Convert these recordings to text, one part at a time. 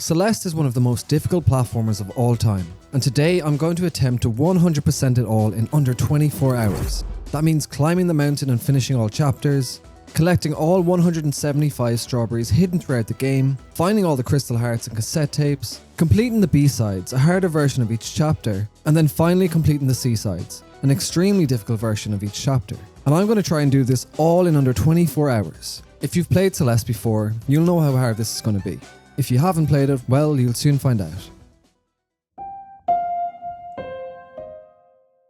Celeste is one of the most difficult platformers of all time, and today I'm going to attempt to 100% it all in under 24 hours. That means climbing the mountain and finishing all chapters, collecting all 175 strawberries hidden throughout the game, finding all the crystal hearts and cassette tapes, completing the B-sides, a harder version of each chapter, and then finally completing the C-sides, an extremely difficult version of each chapter. And I'm going to try and do this all in under 24 hours. If you've played Celeste before, you'll know how hard this is going to be. If you haven't played it, well, you'll soon find out.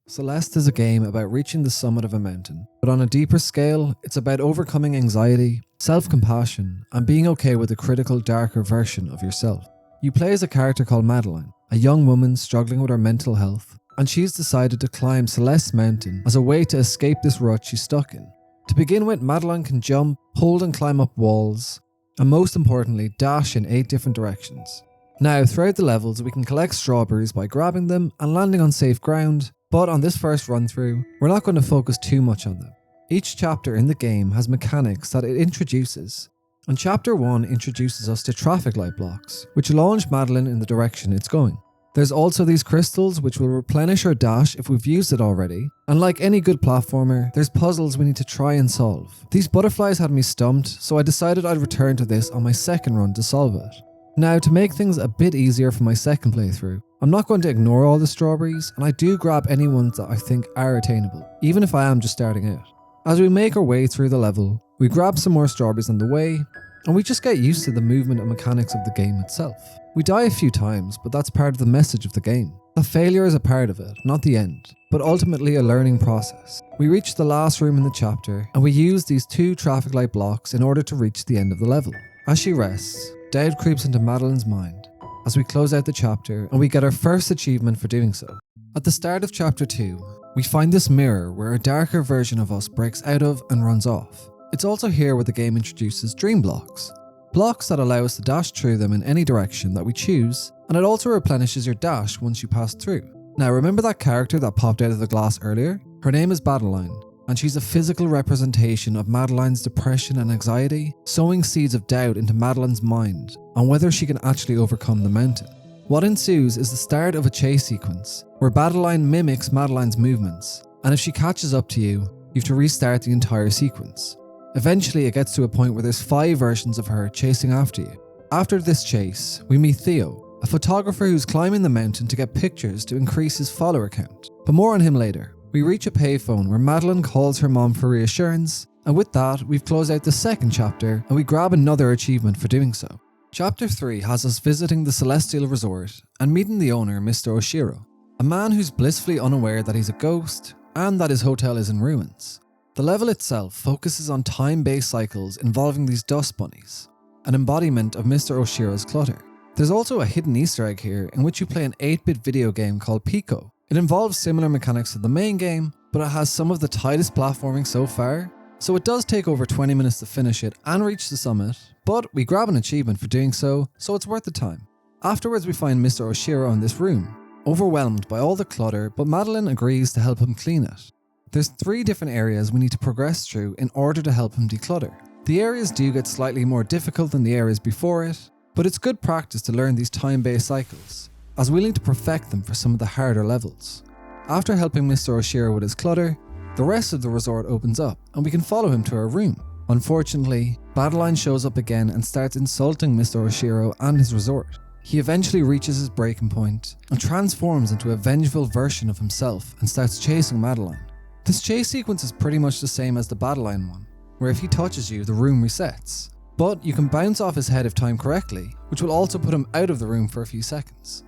Celeste is a game about reaching the summit of a mountain, but on a deeper scale, it's about overcoming anxiety, self-compassion, and being okay with a critical, darker version of yourself. You play as a character called Madeline, a young woman struggling with her mental health, and she's decided to climb Celeste Mountain as a way to escape this rut she's stuck in. To begin with, Madeline can jump, hold and climb up walls, and most importantly, dash in 8 different directions. Now, throughout the levels, we can collect strawberries by grabbing them and landing on safe ground, but on this first run through, we're not going to focus too much on them. Each chapter in the game has mechanics that it introduces, and Chapter 1 introduces us to traffic light blocks, which launch Madeline in the direction it's going. There's also these crystals which will replenish our dash if we've used it already, and like any good platformer, there's puzzles we need to try and solve. These butterflies had me stumped, so I decided I'd return to this on my second run to solve it. Now, to make things a bit easier for my second playthrough, I'm not going to ignore all the strawberries, and I do grab any ones that I think are attainable, even if I am just starting out. As we make our way through the level, we grab some more strawberries on the way, and we just get used to the movement and mechanics of the game itself. We die a few times, but that's part of the message of the game. The failure is a part of it, not the end, but ultimately a learning process. We reach the last room in the chapter, and we use these 2 traffic light blocks in order to reach the end of the level. As she rests, doubt creeps into Madeline's mind as we close out the chapter, and we get our first achievement for doing so. At the start of Chapter 2, we find this mirror where a darker version of us breaks out of and runs off. It's also here where the game introduces dream blocks. Blocks that allow us to dash through them in any direction that we choose, and it also replenishes your dash once you pass through. Now, remember that character that popped out of the glass earlier? Her name is Madeline, and she's a physical representation of Madeline's depression and anxiety, sowing seeds of doubt into Madeline's mind on whether she can actually overcome the mountain. What ensues is the start of a chase sequence, where Madeline mimics Madeline's movements, and if she catches up to you, you have to restart the entire sequence. Eventually, it gets to a point where there's 5 versions of her chasing after you. After this chase, we meet Theo, a photographer who's climbing the mountain to get pictures to increase his follower count. But more on him later. We reach a payphone where Madeline calls her mom for reassurance, and with that, we've closed out the second chapter, and we grab another achievement for doing so. Chapter 3 has us visiting the Celestial Resort and meeting the owner, Mr. Oshiro, a man who's blissfully unaware that he's a ghost and that his hotel is in ruins. The level itself focuses on time-based cycles involving these dust bunnies, an embodiment of Mr. Oshiro's clutter. There's also a hidden Easter egg here in which you play an 8-bit video game called Pico. It involves similar mechanics to the main game, but it has some of the tightest platforming so far, so it does take over 20 minutes to finish it and reach the summit, but we grab an achievement for doing so it's worth the time. Afterwards, we find Mr. Oshiro in this room, overwhelmed by all the clutter, but Madeline agrees to help him clean it. There's 3 different areas we need to progress through in order to help him declutter. The areas do get slightly more difficult than the areas before it, but it's good practice to learn these time-based cycles, as we'll need to perfect them for some of the harder levels. After helping Mr. Oshiro with his clutter, the rest of the resort opens up and we can follow him to our room. Unfortunately, Madeline shows up again and starts insulting Mr. Oshiro and his resort. He eventually reaches his breaking point and transforms into a vengeful version of himself and starts chasing Madeline. This chase sequence is pretty much the same as the Madeline one, where if he touches you, the room resets. But you can bounce off his head if timed correctly, which will also put him out of the room for a few seconds.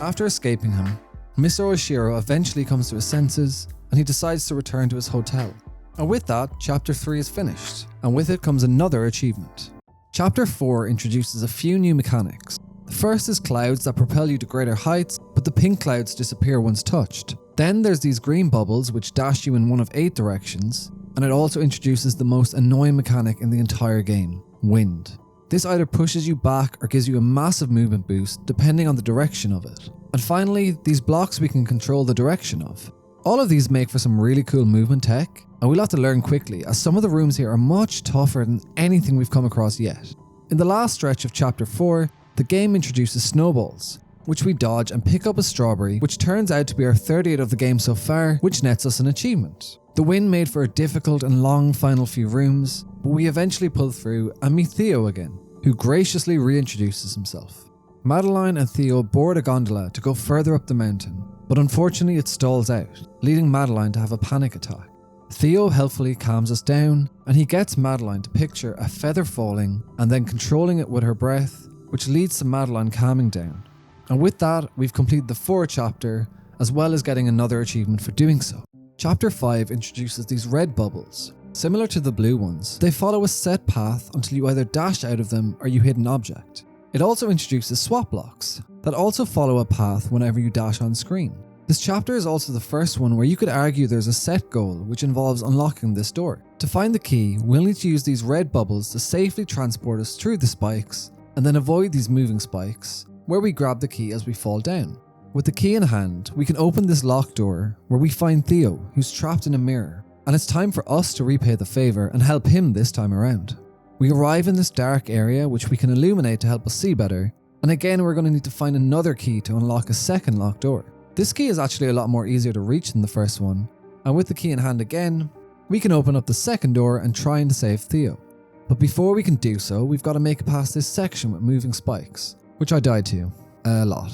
After escaping him, Mr. Oshiro eventually comes to his senses and he decides to return to his hotel. And with that, Chapter 3 is finished, and with it comes another achievement. Chapter 4 introduces a few new mechanics. The first is clouds that propel you to greater heights, but the pink clouds disappear once touched. Then there's these green bubbles which dash you in one of 8 directions, and it also introduces the most annoying mechanic in the entire game, wind. This either pushes you back or gives you a massive movement boost depending on the direction of it. And finally, these blocks we can control the direction of. All of these make for some really cool movement tech, and we'll have to learn quickly as some of the rooms here are much tougher than anything we've come across yet. In the last stretch of Chapter 4, the game introduces snowballs, which we dodge and pick up a strawberry, which turns out to be our 30th of the game so far, which nets us an achievement. The win made for a difficult and long final few rooms, but we eventually pull through and meet Theo again, who graciously reintroduces himself. Madeline and Theo board a gondola to go further up the mountain, but unfortunately it stalls out, leading Madeline to have a panic attack. Theo helpfully calms us down, and he gets Madeline to picture a feather falling and then controlling it with her breath, which leads to Madeline calming down. And with that, we've completed the 4th chapter, as well as getting another achievement for doing so. Chapter 5 introduces these red bubbles. Similar to the blue ones, they follow a set path until you either dash out of them or you hit an object. It also introduces swap blocks that also follow a path whenever you dash on screen. This chapter is also the first one where you could argue there's a set goal which involves unlocking this door. To find the key, we'll need to use these red bubbles to safely transport us through the spikes and then avoid these moving spikes, where we grab the key as we fall down. With the key in hand, we can open this locked door where we find Theo, who's trapped in a mirror, and it's time for us to repay the favour and help him this time around. We arrive in this dark area which we can illuminate to help us see better, and again we're going to need to find another key to unlock a second locked door. This key is actually a lot more easier to reach than the first one, and with the key in hand again, we can open up the second door and try and save Theo. But before we can do so, we've got to make it past this section with moving spikes, which I died to a lot.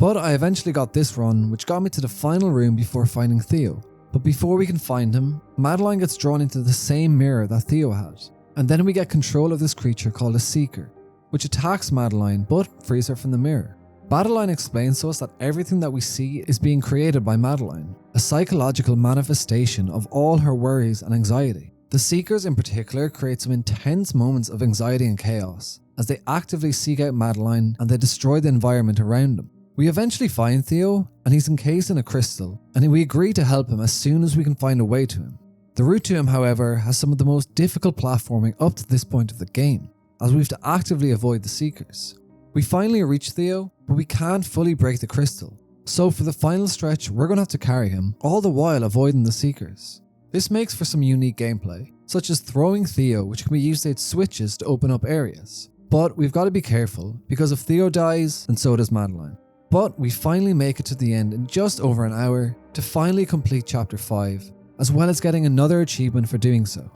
But I eventually got this run, which got me to the final room before finding Theo. But before we can find him, Madeline gets drawn into the same mirror that Theo had, and then we get control of this creature called a Seeker, which attacks Madeline but frees her from the mirror. Madeline explains to us that everything that we see is being created by Madeline, a psychological manifestation of all her worries and anxiety. The Seekers in particular create some intense moments of anxiety and chaos as they actively seek out Madeline and they destroy the environment around them. We eventually find Theo, and he's encased in a crystal, and we agree to help him as soon as we can find a way to him. The route to him, however, has some of the most difficult platforming up to this point of the game, as we have to actively avoid the Seekers. We finally reach Theo, but we can't fully break the crystal, so for the final stretch we're going to have to carry him, all the while avoiding the Seekers. This makes for some unique gameplay, such as throwing Theo, which can be used to hit switches to open up areas. But we've got to be careful, because if Theo dies, then so does Madeline. But we finally make it to the end in just over an hour to finally complete Chapter 5, as well as getting another achievement for doing so.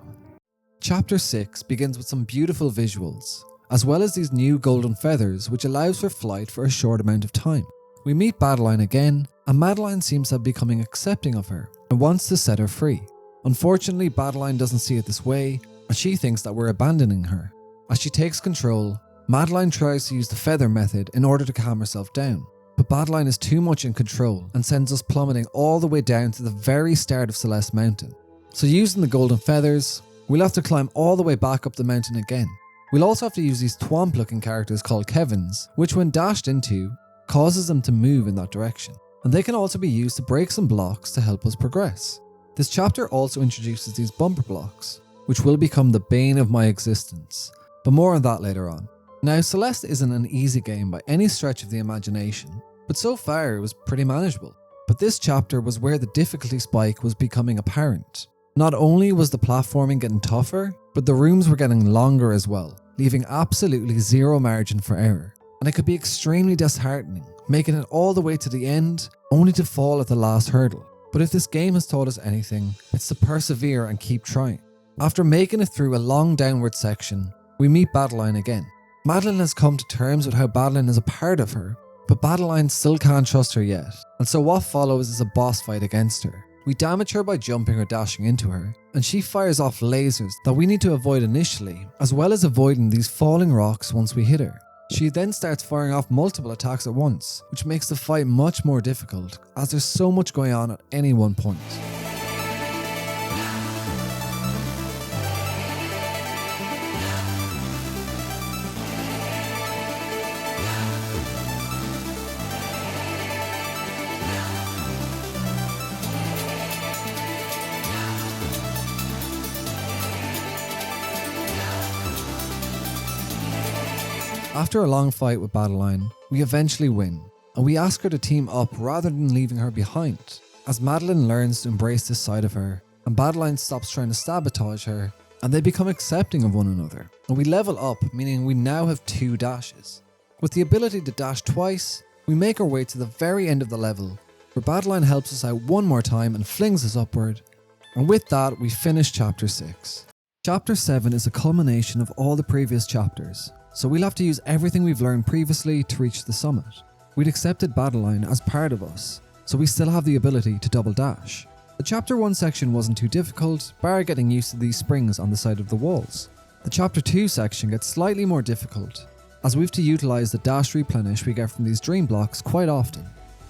Chapter 6 begins with some beautiful visuals, as well as these new golden feathers which allows for flight for a short amount of time. We meet Madeline again, and Madeline seems to be becoming accepting of her and wants to set her free. Unfortunately, Madeline doesn't see it this way, and she thinks that we're abandoning her. As she takes control, Madeline tries to use the feather method in order to calm herself down. But Madeline is too much in control and sends us plummeting all the way down to the very start of Celeste Mountain. So using the golden feathers, we'll have to climb all the way back up the mountain again. We'll also have to use these twomp looking characters called Kevins, which when dashed into, causes them to move in that direction. And they can also be used to break some blocks to help us progress. This chapter also introduces these bumper blocks, which will become the bane of my existence. But more on that later on. Now, Celeste isn't an easy game by any stretch of the imagination, but so far it was pretty manageable. But this chapter was where the difficulty spike was becoming apparent. Not only was the platforming getting tougher, but the rooms were getting longer as well, leaving absolutely zero margin for error. And it could be extremely disheartening, making it all the way to the end, only to fall at the last hurdle. But if this game has taught us anything, it's to persevere and keep trying. After making it through a long downward section, we meet Madeline again. Madeline has come to terms with how Madeline is a part of her, but Madeline still can't trust her yet, and so what follows is a boss fight against her. We damage her by jumping or dashing into her, and she fires off lasers that we need to avoid initially, as well as avoiding these falling rocks once we hit her. She then starts firing off multiple attacks at once, which makes the fight much more difficult, as there's so much going on at any one point. After a long fight with Madeline, we eventually win, and we ask her to team up rather than leaving her behind. as Madeline learns to embrace this side of her, and Madeline stops trying to sabotage her, and they become accepting of one another. And we level up, meaning we now have 2 dashes. With the ability to dash twice, we make our way to the very end of the level, where Madeline helps us out one more time and flings us upward. And with that, we finish Chapter 6. Chapter 7 is a culmination of all the previous chapters, so we'll have to use everything we've learned previously to reach the summit. We'd accepted Madeline as part of us, so we still have the ability to double dash. The Chapter 1 section wasn't too difficult, bar getting used to these springs on the side of the walls. The Chapter 2 section gets slightly more difficult, as we have to utilise the dash replenish we get from these dream blocks quite often.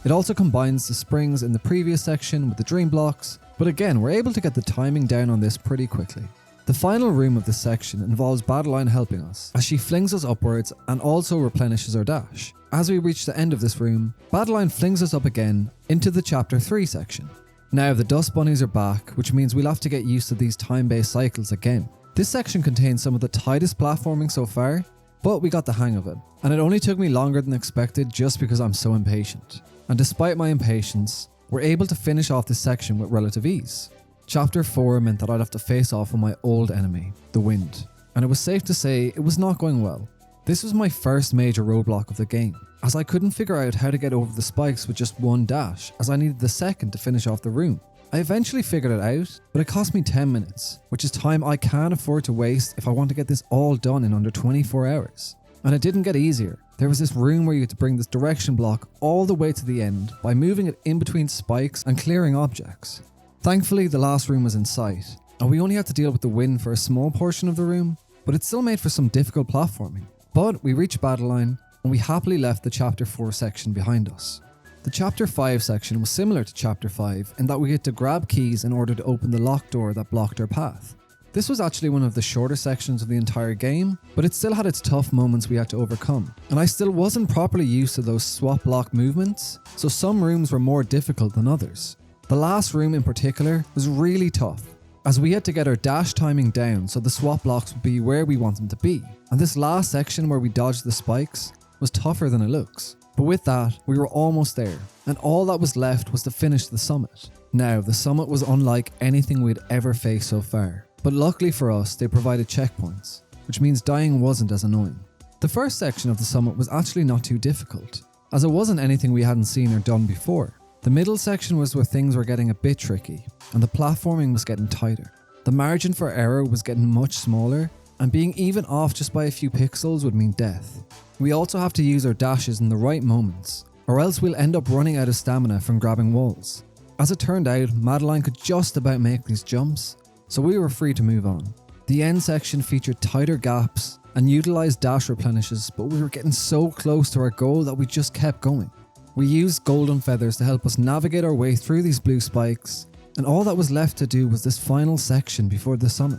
It also combines the springs in the previous section with the dream blocks, but again we're able to get the timing down on this pretty quickly. The final room of this section involves Madeline helping us, as she flings us upwards and also replenishes our dash. As we reach the end of this room, Madeline flings us up again into the Chapter 3 section. Now the dust bunnies are back, which means we'll have to get used to these time-based cycles again. This section contains some of the tightest platforming so far, but we got the hang of it, and it only took me longer than expected just because I'm so impatient. And despite my impatience, we're able to finish off this section with relative ease. Chapter 4 meant that I'd have to face off with my old enemy, the wind, and it was safe to say it was not going well. This was my first major roadblock of the game, as I couldn't figure out how to get over the spikes with just one dash, as I needed the second to finish off the room. I eventually figured it out, but it cost me 10 minutes, which is time I can't afford to waste if I want to get this all done in under 24 hours. And it didn't get easier. There was this room where you had to bring this direction block all the way to the end by moving it in between spikes and clearing objects. Thankfully, the last room was in sight, and we only had to deal with the wind for a small portion of the room, but it still made for some difficult platforming. But we reached Battleline, and we happily left the Chapter 4 section behind us. The Chapter 5 section was similar to Chapter 5 in that we had to grab keys in order to open the locked door that blocked our path. This was actually one of the shorter sections of the entire game, but it still had its tough moments we had to overcome, and I still wasn't properly used to those swap block movements, so some rooms were more difficult than others. The last room in particular was really tough, as we had to get our dash timing down so the swap blocks would be where we want them to be, and this last section where we dodged the spikes was tougher than it looks. But with that, we were almost there, and all that was left was to finish the summit. Now, the summit was unlike anything we'd ever faced so far, but luckily for us, they provided checkpoints, which means dying wasn't as annoying. The first section of the summit was actually not too difficult, as it wasn't anything we hadn't seen or done before. The middle section was where things were getting a bit tricky, and the platforming was getting tighter. The margin for error was getting much smaller, and being even off just by a few pixels would mean death. We also have to use our dashes in the right moments, or else we'll end up running out of stamina from grabbing walls. As it turned out, Madeline could just about make these jumps, so we were free to move on. The end section featured tighter gaps and utilised dash replenishes, but we were getting so close to our goal that we just kept going. We used golden feathers to help us navigate our way through these blue spikes, and all that was left to do was this final section before the summit.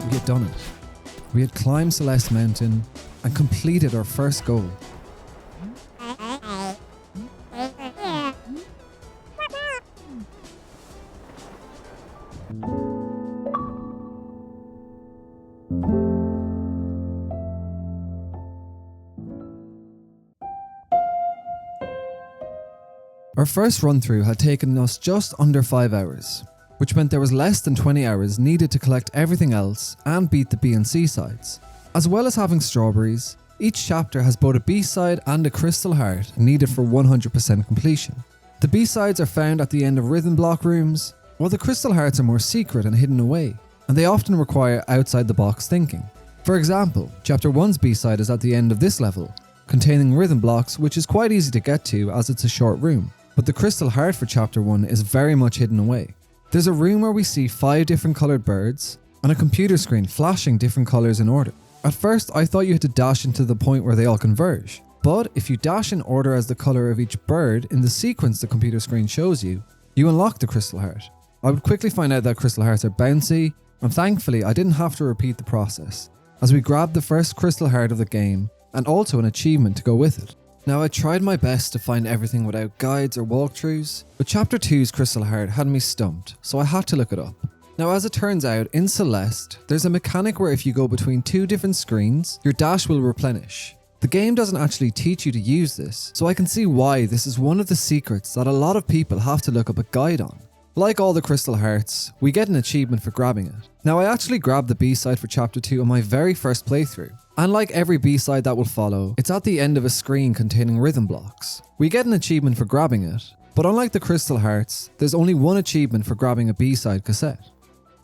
We had done it. We had climbed Celeste Mountain and completed our first goal. Our first run through had taken us just under 5 hours, which meant there was less than 20 hours needed to collect everything else and beat the B and C sides. As well as having strawberries, each chapter has both a B side and a crystal heart needed for 100% completion. The B sides are found at the end of rhythm block rooms, while the crystal hearts are more secret and hidden away, and they often require outside the box thinking. For example, chapter 1's B side is at the end of this level, containing rhythm blocks, which is quite easy to get to as it's a short room. But the crystal heart for chapter 1 is very much hidden away. There's a room where we see 5 different coloured birds and a computer screen flashing different colours in order. At first I thought you had to dash into the point where they all converge, but if you dash in order as the colour of each bird in the sequence the computer screen shows you, you unlock the crystal heart. I would quickly find out that crystal hearts are bouncy, and thankfully I didn't have to repeat the process, as we grabbed the first crystal heart of the game and also an achievement to go with it. Now I tried my best to find everything without guides or walkthroughs, but chapter 2's crystal heart had me stumped, so I had to look it up. Now as it turns out, in Celeste, there's a mechanic where if you go between two different screens, your dash will replenish. The game doesn't actually teach you to use this, so I can see why this is one of the secrets that a lot of people have to look up a guide on. Like all the Crystal Hearts, we get an achievement for grabbing it. Now I actually grabbed the B-side for Chapter 2 on my very first playthrough, and like every B-side that will follow, it's at the end of a screen containing rhythm blocks. We get an achievement for grabbing it, but unlike the Crystal Hearts, there's only one achievement for grabbing a B-side cassette.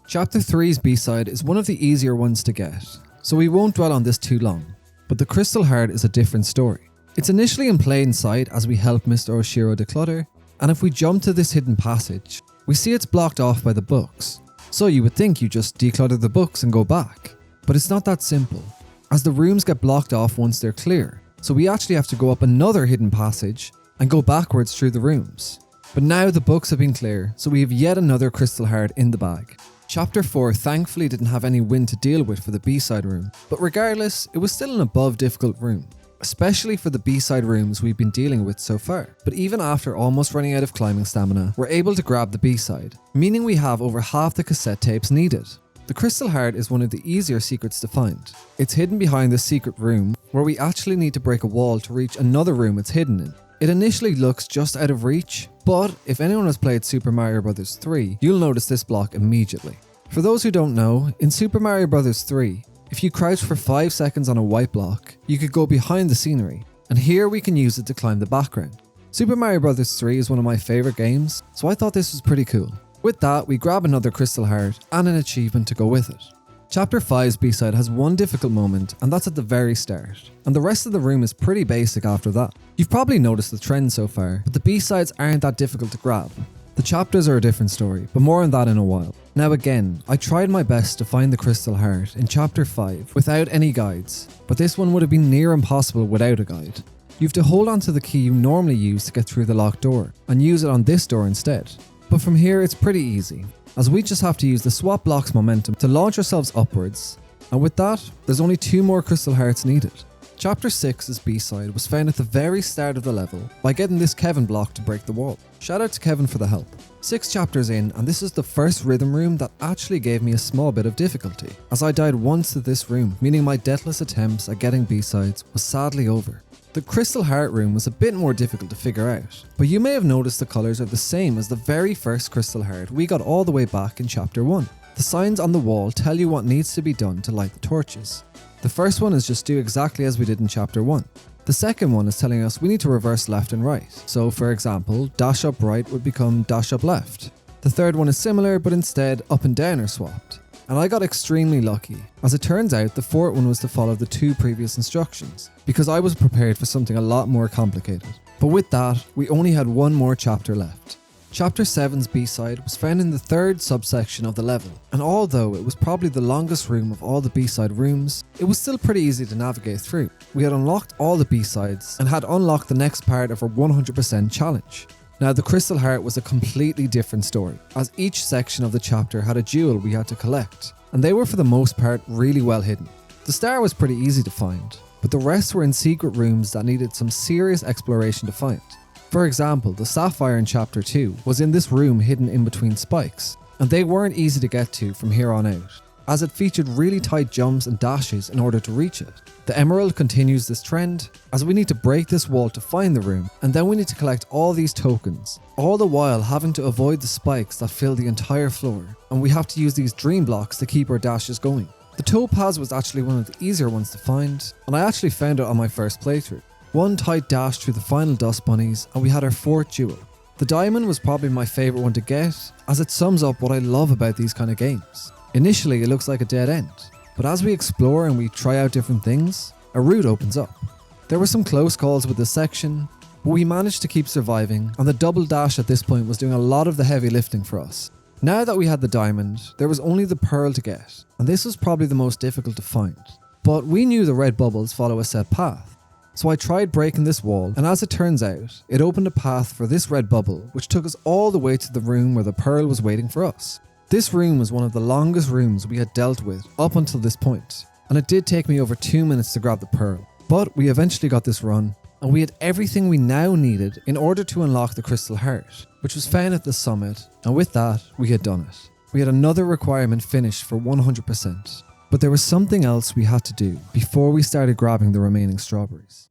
Chapter 3's B-side is one of the easier ones to get, so we won't dwell on this too long. But the Crystal Heart is a different story. It's initially in plain sight as we help Mr. Oshiro declutter, and if we jump to this hidden passage, we see it's blocked off by the books. So you would think you just declutter the books and go back, but it's not that simple, as the rooms get blocked off once they're clear, so we actually have to go up another hidden passage and go backwards through the rooms. But now the books have been clear, so we have yet another Crystal Heart in the bag. Chapter 4 thankfully didn't have any wind to deal with for the B-side room, but regardless, it was still an above difficult room, especially for the B-side rooms we've been dealing with so far. But even after almost running out of climbing stamina, we're able to grab the B-side, meaning we have over half the cassette tapes needed. The Crystal Heart is one of the easier secrets to find. It's hidden behind this secret room, where we actually need to break a wall to reach another room it's hidden in. It initially looks just out of reach, but if anyone has played Super Mario Bros. 3, you'll notice this block immediately. For those who don't know, in Super Mario Bros. 3, if you crouch for 5 seconds on a white block, you could go behind the scenery, and here we can use it to climb the background. Super Mario Bros. 3 is one of my favourite games, so I thought this was pretty cool. With that, we grab another Crystal Heart and an achievement to go with it. Chapter 5's B-side has one difficult moment, and that's at the very start, and the rest of the room is pretty basic after that. You've probably noticed the trend so far, but the B-sides aren't that difficult to grab. The chapters are a different story, but more on that in a while. Now again, I tried my best to find the Crystal Heart in Chapter 5 without any guides, but this one would have been near impossible without a guide. You have to hold on to the key you normally use to get through the locked door, and use it on this door instead. But from here it's pretty easy, as we just have to use the swap blocks momentum to launch ourselves upwards, and with that, there's only 2 more Crystal Hearts needed. Chapter 6's B-side was found at the very start of the level by getting this Kevin block to break the wall. Shout out to Kevin for the help. 6 chapters in, and this is the first rhythm room that actually gave me a small bit of difficulty, as I died once to this room, meaning my deathless attempts at getting B-sides was sadly over. The Crystal Heart room was a bit more difficult to figure out, but you may have noticed the colours are the same as the very first Crystal Heart we got all the way back in Chapter 1. The signs on the wall tell you what needs to be done to light the torches. The first one is just do exactly as we did in Chapter 1. The second one is telling us we need to reverse left and right. So for example, dash up right would become dash up left. The third one is similar, but instead up and down are swapped. And I got extremely lucky. As it turns out, the fourth one was to follow the 2 previous instructions, because I was prepared for something a lot more complicated. But with that, we only had one more chapter left. Chapter 7's B-side was found in the 3rd subsection of the level, and although it was probably the longest room of all the B-side rooms, it was still pretty easy to navigate through. We had unlocked all the B-sides and had unlocked the next part of our 100% challenge. Now the Crystal Heart was a completely different story, as each section of the chapter had a jewel we had to collect, and they were for the most part really well hidden. The star was pretty easy to find, but the rest were in secret rooms that needed some serious exploration to find. For example, the Sapphire in Chapter 2 was in this room hidden in between spikes, and they weren't easy to get to from here on out, as it featured really tight jumps and dashes in order to reach it. The Emerald continues this trend, as we need to break this wall to find the room, and then we need to collect all these tokens, all the while having to avoid the spikes that fill the entire floor, and we have to use these dream blocks to keep our dashes going. The topaz was actually one of the easier ones to find, and I actually found it on my first playthrough. One tight dash through the final dust bunnies, and we had our 4th jewel. The diamond was probably my favourite one to get, as it sums up what I love about these kind of games. Initially it looks like a dead end, but as we explore and we try out different things, a route opens up. There were some close calls with this section, but we managed to keep surviving, and the double dash at this point was doing a lot of the heavy lifting for us. Now that we had the diamond, there was only the pearl to get, and this was probably the most difficult to find. But we knew the red bubbles follow a set path. So I tried breaking this wall, and as it turns out, it opened a path for this red bubble, which took us all the way to the room where the pearl was waiting for us. This room was one of the longest rooms we had dealt with up until this point, and it did take me over 2 minutes to grab the pearl. But we eventually got this run, and we had everything we now needed in order to unlock the Crystal Heart, which was found at the summit, and with that, we had done it. we had another requirement finished for 100%. But there was something else we had to do before we started grabbing the remaining strawberries.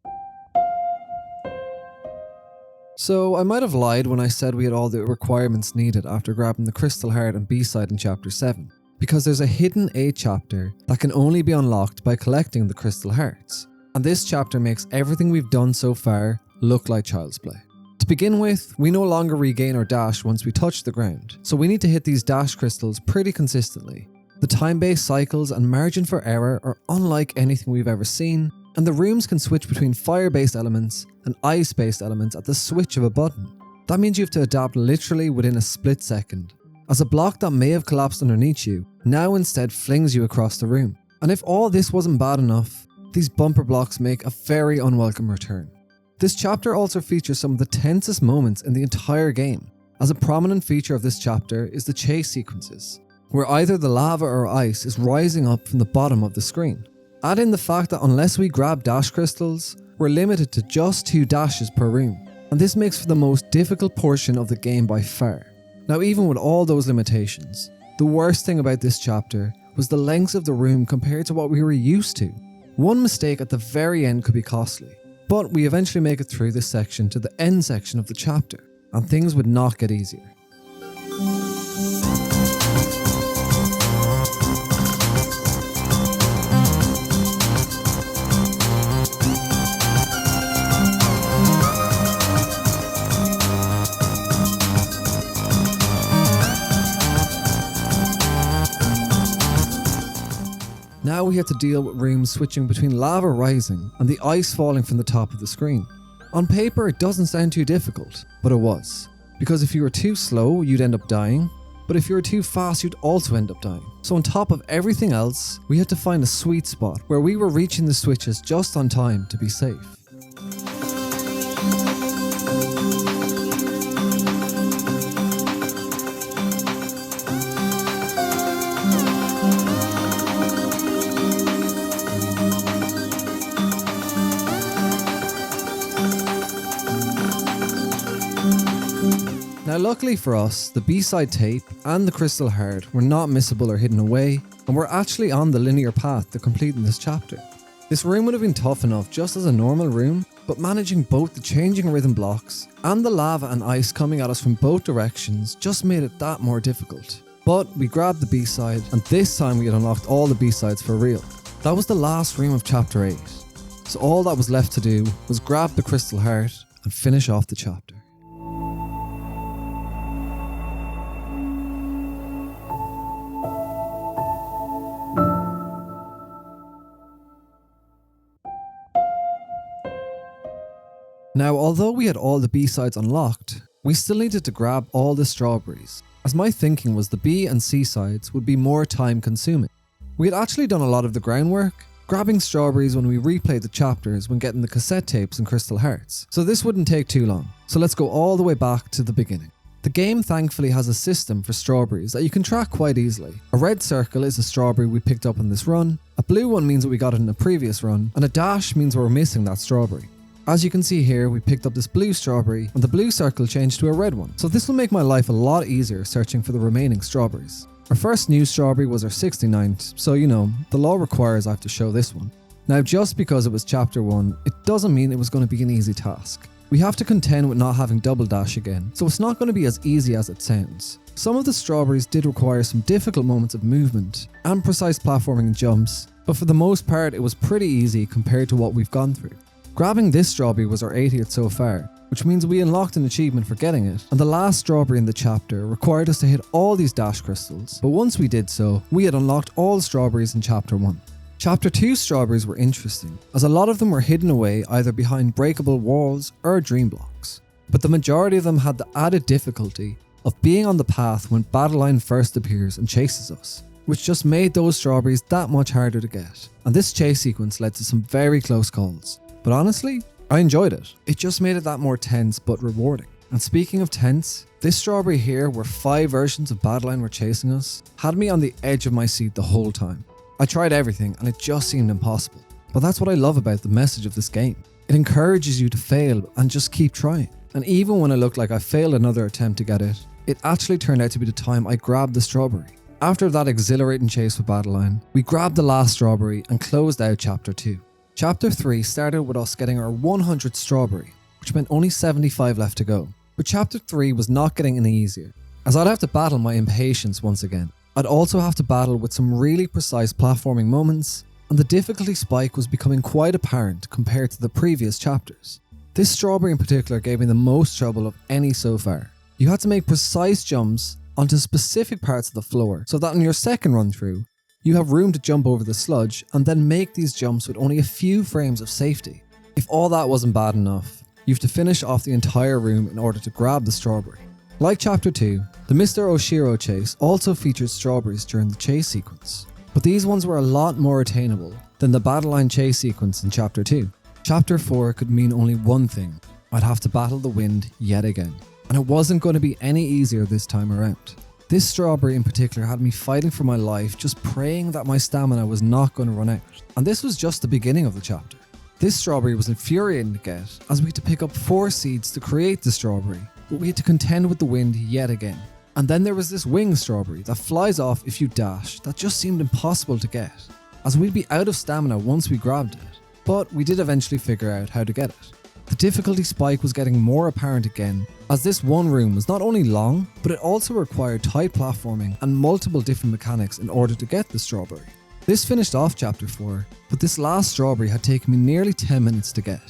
So I might have lied when I said we had all the requirements needed after grabbing the Crystal Heart and B-side in Chapter 7, because there's a hidden A chapter that can only be unlocked by collecting the Crystal Hearts, and this chapter makes everything we've done so far look like child's play. To begin with, we no longer regain our dash once we touch the ground, so we need to hit these dash crystals pretty consistently. The time-based cycles and margin for error are unlike anything we've ever seen, and the rooms can switch between fire-based elements and ice-based elements at the switch of a button. That means you have to adapt literally within a split second, as a block that may have collapsed underneath you now instead flings you across the room. And if all this wasn't bad enough, these bumper blocks make a very unwelcome return. This chapter also features some of the tensest moments in the entire game, as a prominent feature of this chapter is the chase sequences, where either the lava or ice is rising up from the bottom of the screen. Add in the fact that unless we grab dash crystals, we're limited to just 2 dashes per room, and this makes for the most difficult portion of the game by far. Now, even with all those limitations, the worst thing about this chapter was the length of the room compared to what we were used to. One mistake at the very end could be costly, but we eventually make it through this section to the end section of the chapter, and things would not get easier. Now we have to deal with rooms switching between lava rising and the ice falling from the top of the screen. On paper it doesn't sound too difficult, but it was. Because if you were too slow, you'd end up dying, but if you were too fast, you'd also end up dying. So on top of everything else, we had to find a sweet spot where we were reaching the switches just on time to be safe. Now luckily for us, the B-side tape and the Crystal Heart were not missable or hidden away, and we're actually on the linear path to completing this chapter. This room would have been tough enough just as a normal room, but managing both the changing rhythm blocks and the lava and ice coming at us from both directions just made it that more difficult. But we grabbed the B-side, and this time we had unlocked all the B-sides for real. That was the last room of chapter 8, so all that was left to do was grab the Crystal Heart and finish off the chapter. Now, although we had all the B-sides unlocked, we still needed to grab all the strawberries, as my thinking was the B and C sides would be more time consuming. We had actually done a lot of the groundwork, grabbing strawberries when we replayed the chapters when getting the cassette tapes and Crystal Hearts, so this wouldn't take too long. So let's go all the way back to the beginning. The game thankfully has a system for strawberries that you can track quite easily. A red circle is a strawberry we picked up on this run, a blue one means that we got it in a previous run, and a dash means we're missing that strawberry. As you can see here, we picked up this blue strawberry and the blue circle changed to a red one, so this will make my life a lot easier searching for the remaining strawberries. Our first new strawberry was our 69th, so you know, the law requires I have to show this one. Now just because it was chapter 1, it doesn't mean it was going to be an easy task. We have to contend with not having double dash again, so it's not going to be as easy as it sounds. Some of the strawberries did require some difficult moments of movement and precise platforming and jumps, but for the most part it was pretty easy compared to what we've gone through. Grabbing this strawberry was our 80th so far, which means we unlocked an achievement for getting it, and the last strawberry in the chapter required us to hit all these dash crystals, but once we did so, we had unlocked all the strawberries in chapter 1. Chapter 2 strawberries were interesting, as a lot of them were hidden away either behind breakable walls or dream blocks, but the majority of them had the added difficulty of being on the path when Battleline first appears and chases us, which just made those strawberries that much harder to get, and this chase sequence led to some very close calls. But honestly, I enjoyed it. It just made it that more tense but rewarding. And speaking of tense, this strawberry here where 5 versions of Battleline were chasing us had me on the edge of my seat the whole time. I tried everything and it just seemed impossible. But that's what I love about the message of this game. It encourages you to fail and just keep trying. And even when it looked like I failed another attempt to get it, it actually turned out to be the time I grabbed the strawberry. After that exhilarating chase with Battleline, we grabbed the last strawberry and closed out Chapter 2. Chapter 3 started with us getting our 100th strawberry, which meant only 75 left to go. But Chapter 3 was not getting any easier, as I'd have to battle my impatience once again. I'd also have to battle with some really precise platforming moments, and the difficulty spike was becoming quite apparent compared to the previous chapters. This strawberry in particular gave me the most trouble of any so far. You had to make precise jumps onto specific parts of the floor so that on your second run through, you have room to jump over the sludge and then make these jumps with only a few frames of safety. If all that wasn't bad enough, you have to finish off the entire room in order to grab the strawberry. Like Chapter 2, the Mr. Oshiro chase also featured strawberries during the chase sequence, but these ones were a lot more attainable than the Battleline chase sequence in Chapter 2. Chapter 4 could mean only one thing: I'd have to battle the wind yet again, and it wasn't going to be any easier this time around. This strawberry in particular had me fighting for my life, just praying that my stamina was not going to run out, and this was just the beginning of the chapter. This strawberry was infuriating to get, as we had to pick up 4 seeds to create the strawberry, but we had to contend with the wind yet again. And then there was this wing strawberry that flies off if you dash that just seemed impossible to get, as we'd be out of stamina once we grabbed it, but we did eventually figure out how to get it. The difficulty spike was getting more apparent again, as this one room was not only long, but it also required tight platforming and multiple different mechanics in order to get the strawberry. This finished off Chapter 4, but this last strawberry had taken me nearly 10 minutes to get.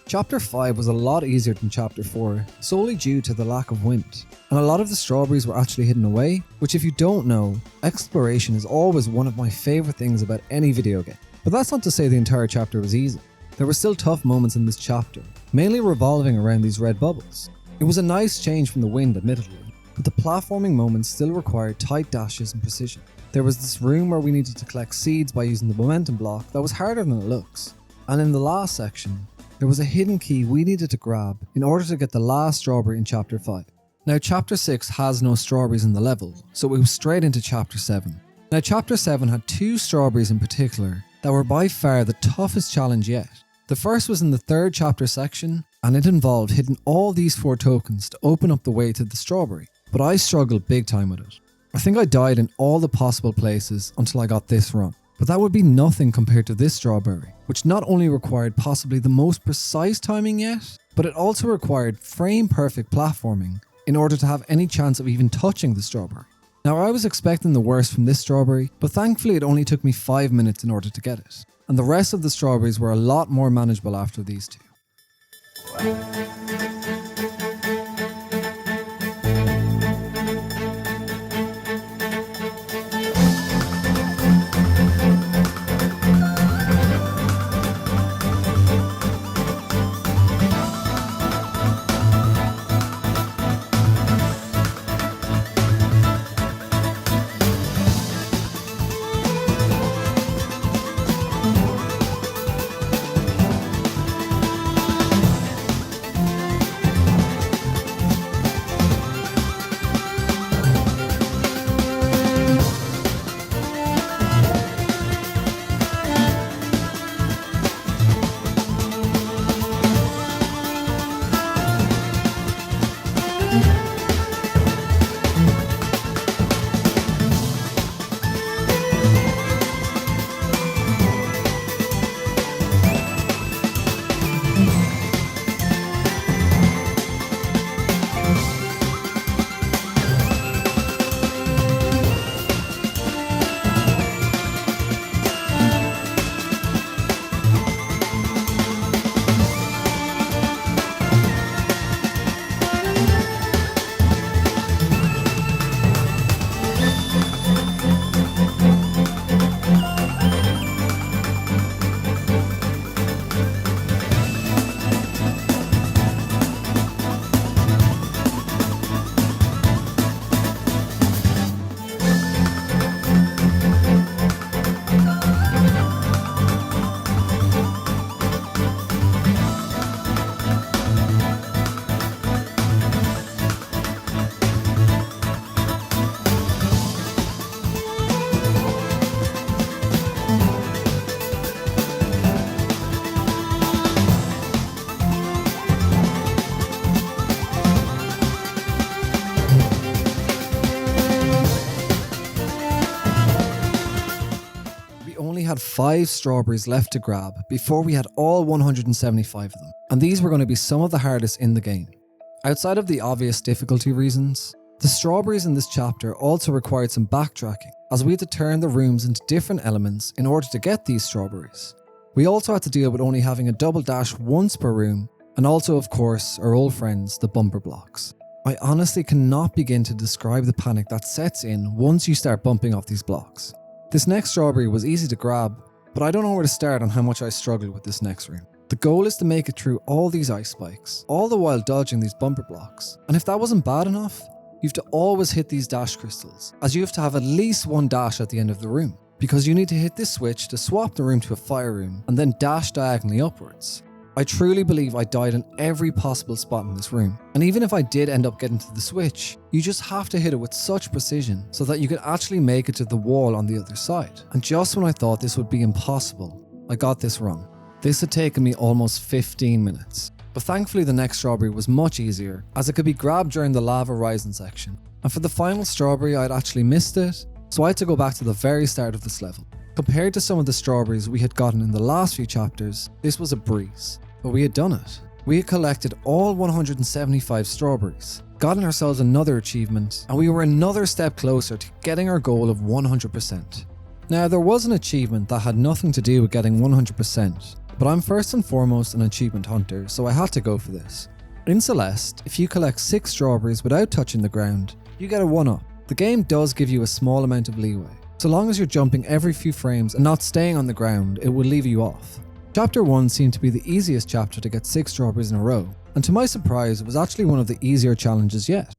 Chapter 5 was a lot easier than Chapter 4, solely due to the lack of wind, and a lot of the strawberries were actually hidden away, which if you don't know, exploration is always one of my favourite things about any video game. But that's not to say the entire chapter was easy. There were still tough moments in this chapter, mainly revolving around these red bubbles. It was a nice change from the wind, admittedly, but the platforming moments still required tight dashes and precision. There was this room where we needed to collect seeds by using the momentum block that was harder than it looks. And in the last section, there was a hidden key we needed to grab in order to get the last strawberry in Chapter 5. Now Chapter 6 has no strawberries in the level, so it was straight into Chapter 7. Now Chapter 7 had 2 strawberries in particular that were by far the toughest challenge yet. The first was in the 3rd chapter section, and it involved hitting all these 4 tokens to open up the way to the strawberry, but I struggled big time with it. I think I died in all the possible places until I got this run, but that would be nothing compared to this strawberry, which not only required possibly the most precise timing yet, but it also required frame perfect platforming in order to have any chance of even touching the strawberry. Now I was expecting the worst from this strawberry, but thankfully it only took me 5 minutes in order to get it. And the rest of the strawberries were a lot more manageable after these 2. had 5 strawberries left to grab before we had all 175 of them, and these were going to be some of the hardest in the game. Outside of the obvious difficulty reasons, the strawberries in this chapter also required some backtracking, as we had to turn the rooms into different elements in order to get these strawberries. We also had to deal with only having a double dash once per room, and also of course our old friends, the bumper blocks. I honestly cannot begin to describe the panic that sets in once you start bumping off these blocks. This next strawberry was easy to grab, but I don't know where to start on how much I struggled with this next room. The goal is to make it through all these ice spikes, all the while dodging these bumper blocks. And if that wasn't bad enough, you have to always hit these dash crystals, as you have to have at least one dash at the end of the room, because you need to hit this switch to swap the room to a fire room and then dash diagonally upwards. I truly believe I died in every possible spot in this room, and even if I did end up getting to the switch, you just have to hit it with such precision so that you can actually make it to the wall on the other side. And just when I thought this would be impossible, I got this wrong. This had taken me almost 15 minutes. But thankfully the next strawberry was much easier, as it could be grabbed during the lava rising section. And for the final strawberry I had actually missed it, so I had to go back to the very start of this level. Compared to some of the strawberries we had gotten in the last few chapters, this was a breeze. But we had done it. We had collected all 175 strawberries, gotten ourselves another achievement, and we were another step closer to getting our goal of 100%. Now there was an achievement that had nothing to do with getting 100%, but I'm first and foremost an achievement hunter, so I had to go for this. In Celeste, if you collect 6 strawberries without touching the ground, you get a 1-up. The game does give you a small amount of leeway. So long as you're jumping every few frames and not staying on the ground, it will leave you off. Chapter 1 seemed to be the easiest chapter to get 6 strawberries in a row, and to my surprise, it was actually one of the easier challenges yet.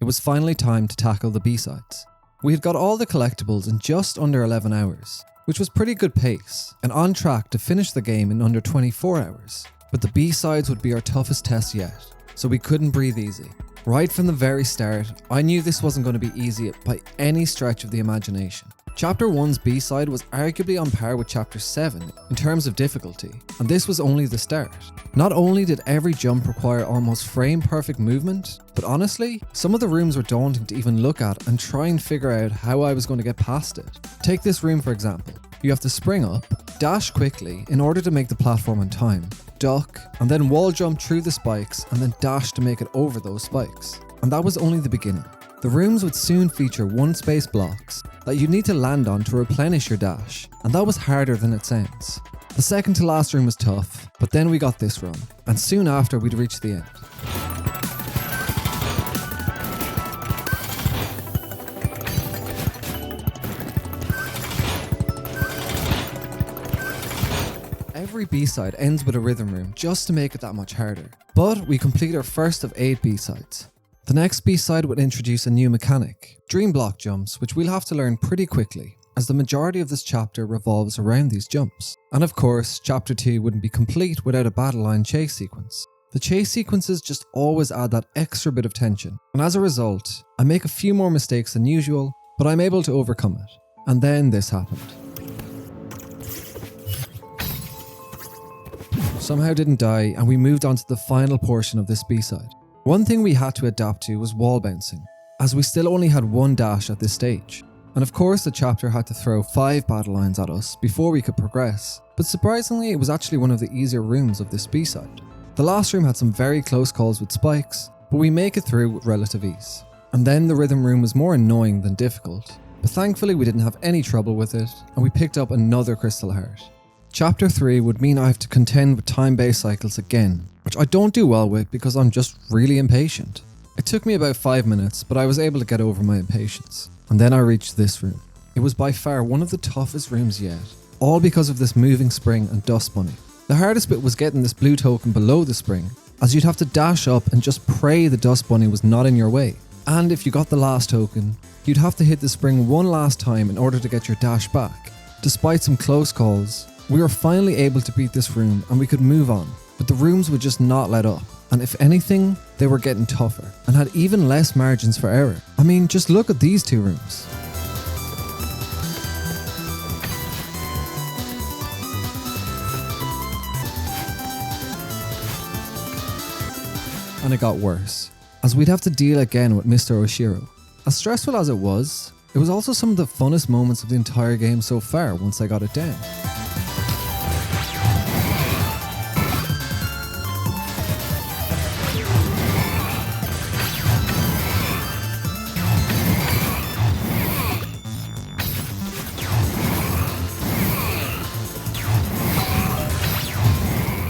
It was finally time to tackle the B-sides. We had got all the collectibles in just under 11 hours, which was pretty good pace, and on track to finish the game in under 24 hours. But the B-sides would be our toughest test yet, so we couldn't breathe easy. Right from the very start, I knew this wasn't going to be easy by any stretch of the imagination. Chapter 1's B-side was arguably on par with Chapter 7 in terms of difficulty, and this was only the start. Not only did every jump require almost frame-perfect movement, but honestly, some of the rooms were daunting to even look at and try and figure out how I was going to get past it. Take this room for example. You have to spring up, dash quickly in order to make the platform on time, duck, and then wall jump through the spikes and then dash to make it over those spikes. And that was only the beginning. The rooms would soon feature one-space blocks that you'd need to land on to replenish your dash, and that was harder than it sounds. The second to last room was tough, but then we got this run, and soon after we'd reached the end. Every B-side ends with a rhythm room just to make it that much harder, but we complete our first of 8 B-sides. The next B-side would introduce a new mechanic, dream block jumps, which we'll have to learn pretty quickly, as the majority of this chapter revolves around these jumps. And of course, chapter 2 wouldn't be complete without a battle line chase sequence. The chase sequences just always add that extra bit of tension, and as a result, I make a few more mistakes than usual, but I'm able to overcome it. And then this happened. Somehow didn't die, and we moved on to the final portion of this B-side. One thing we had to adapt to was wall bouncing, as we still only had one dash at this stage. And of course the chapter had to throw 5 battle lines at us before we could progress, but surprisingly it was actually one of the easier rooms of this B-side. The last room had some very close calls with spikes, but we make it through with relative ease. And then the rhythm room was more annoying than difficult, but thankfully we didn't have any trouble with it, and we picked up another crystal heart. Chapter 3 would mean I have to contend with time-based cycles again, which I don't do well with because I'm just really impatient. It took me about 5 minutes, but I was able to get over my impatience. And then I reached this room. It was by far one of the toughest rooms yet, all because of this moving spring and dust bunny. The hardest bit was getting this blue token below the spring, as you'd have to dash up and just pray the dust bunny was not in your way. And if you got the last token, you'd have to hit the spring one last time in order to get your dash back. Despite some close calls, we were finally able to beat this room and we could move on, but the rooms would just not let up. And if anything, they were getting tougher and had even less margins for error. I mean, just look at these 2 rooms. And it got worse, as we'd have to deal again with Mr. Oshiro. As stressful as it was, It was also some of the funnest moments of the entire game so far once I got it down.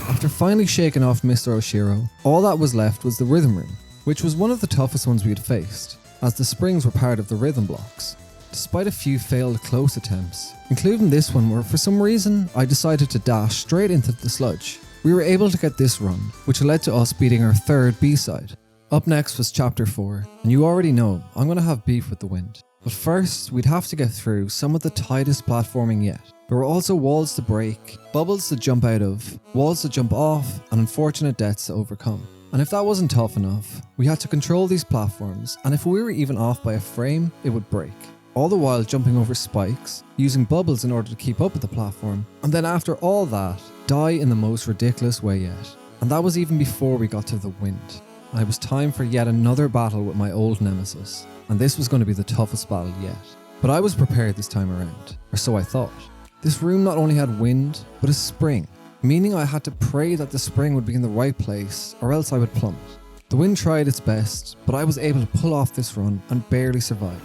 After finally shaking off Mr. Oshiro, all that was left was the rhythm room, which was one of the toughest ones we had faced, as the springs were part of the rhythm blocks. Despite a few failed close attempts, including this one where for some reason I decided to dash straight into the sludge, we were able to get this run, which led to us beating our third B-side. Up next was Chapter 4, and you already know I'm going to have beef with the wind. But first, we'd have to get through some of the tightest platforming yet. There were also walls to break, bubbles to jump out of, walls to jump off, and unfortunate deaths to overcome. And if that wasn't tough enough, we had to control these platforms, and if we were even off by a frame, it would break. All the while jumping over spikes, using bubbles in order to keep up with the platform, and then after all that, die in the most ridiculous way yet. And that was even before we got to the wind. And it was time for yet another battle with my old nemesis, and this was going to be the toughest battle yet. But I was prepared this time around, or so I thought. This room not only had wind, but a spring, meaning I had to pray that the spring would be in the right place, or else I would plummet. The wind tried its best, but I was able to pull off this run and barely survive.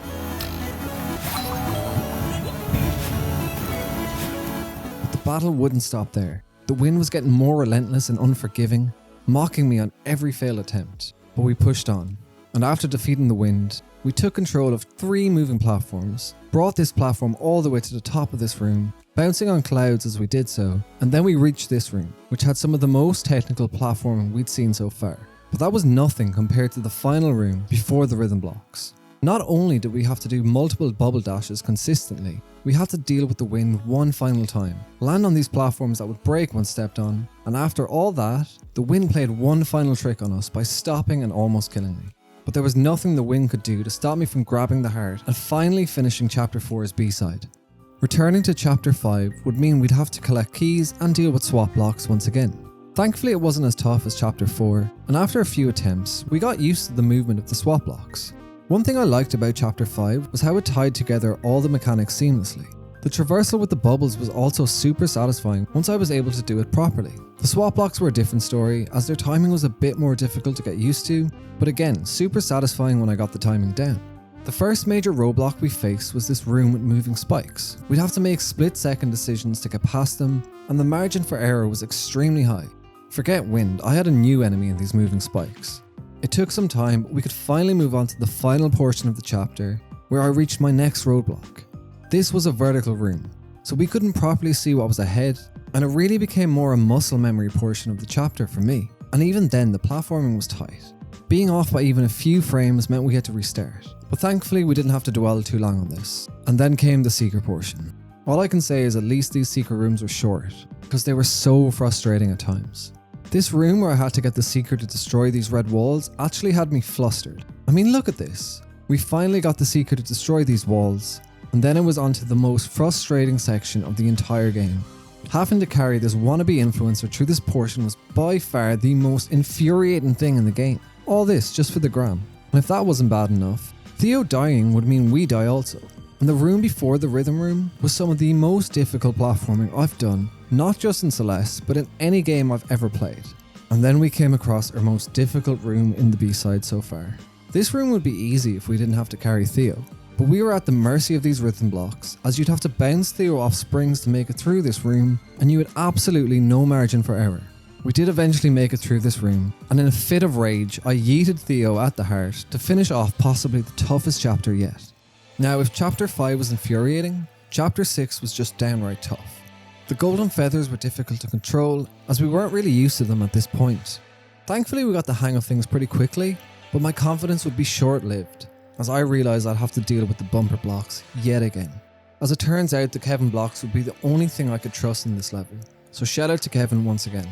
But the battle wouldn't stop there. The wind was getting more relentless and unforgiving, mocking me on every failed attempt. But we pushed on, and after defeating the wind, we took control of 3 moving platforms, brought this platform all the way to the top of this room, bouncing on clouds as we did so, and then we reached this room, which had some of the most technical platforming we'd seen so far. But that was nothing compared to the final room before the rhythm blocks. Not only did we have to do multiple bubble dashes consistently, we had to deal with the wind one final time, land on these platforms that would break when stepped on, and after all that, the wind played one final trick on us by stopping and almost killing me. But there was nothing the wind could do to stop me from grabbing the heart and finally finishing Chapter 4's B-side. Returning to Chapter 5 would mean we'd have to collect keys and deal with swap blocks once again. Thankfully it wasn't as tough as Chapter 4, and after a few attempts, we got used to the movement of the swap blocks. One thing I liked about Chapter 5 was how it tied together all the mechanics seamlessly. The traversal with the bubbles was also super satisfying once I was able to do it properly. The swap blocks were a different story, as their timing was a bit more difficult to get used to, but again, super satisfying when I got the timing down. The first major roadblock we faced was this room with moving spikes. We'd have to make split-second decisions to get past them, and the margin for error was extremely high. Forget wind, I had a new enemy in these moving spikes. It took some time, but we could finally move on to the final portion of the chapter, where I reached my next roadblock. This was a vertical room, so we couldn't properly see what was ahead, and it really became more a muscle memory portion of the chapter for me, and even then the platforming was tight. Being off by even a few frames meant we had to restart, but thankfully we didn't have to dwell too long on this. And then came the secret portion. All I can say is at least these secret rooms were short, because they were so frustrating at times. This room where I had to get the secret to destroy these red walls actually had me flustered. I mean, look at this. We finally got the secret to destroy these walls, and then it was on to the most frustrating section of the entire game. Having to carry this wannabe influencer through this portion was by far the most infuriating thing in the game. All this just for the gram. And if that wasn't bad enough, Theo dying would mean we die also. And the room before the rhythm room was some of the most difficult platforming I've done, not just in Celeste, but in any game I've ever played. And then we came across our most difficult room in the B-side so far. This room would be easy if we didn't have to carry Theo, but we were at the mercy of these rhythm blocks, as you'd have to bounce Theo off springs to make it through this room, and you had absolutely no margin for error. We did eventually make it through this room, and in a fit of rage, I yeeted Theo at the heart to finish off possibly the toughest chapter yet. Now, if Chapter 5 was infuriating, Chapter 6 was just downright tough. The golden feathers were difficult to control, as we weren't really used to them at this point. Thankfully, we got the hang of things pretty quickly, but my confidence would be short-lived, as I realised I'd have to deal with the bumper blocks yet again. As it turns out, the Kevin blocks would be the only thing I could trust in this level, so shout out to Kevin once again.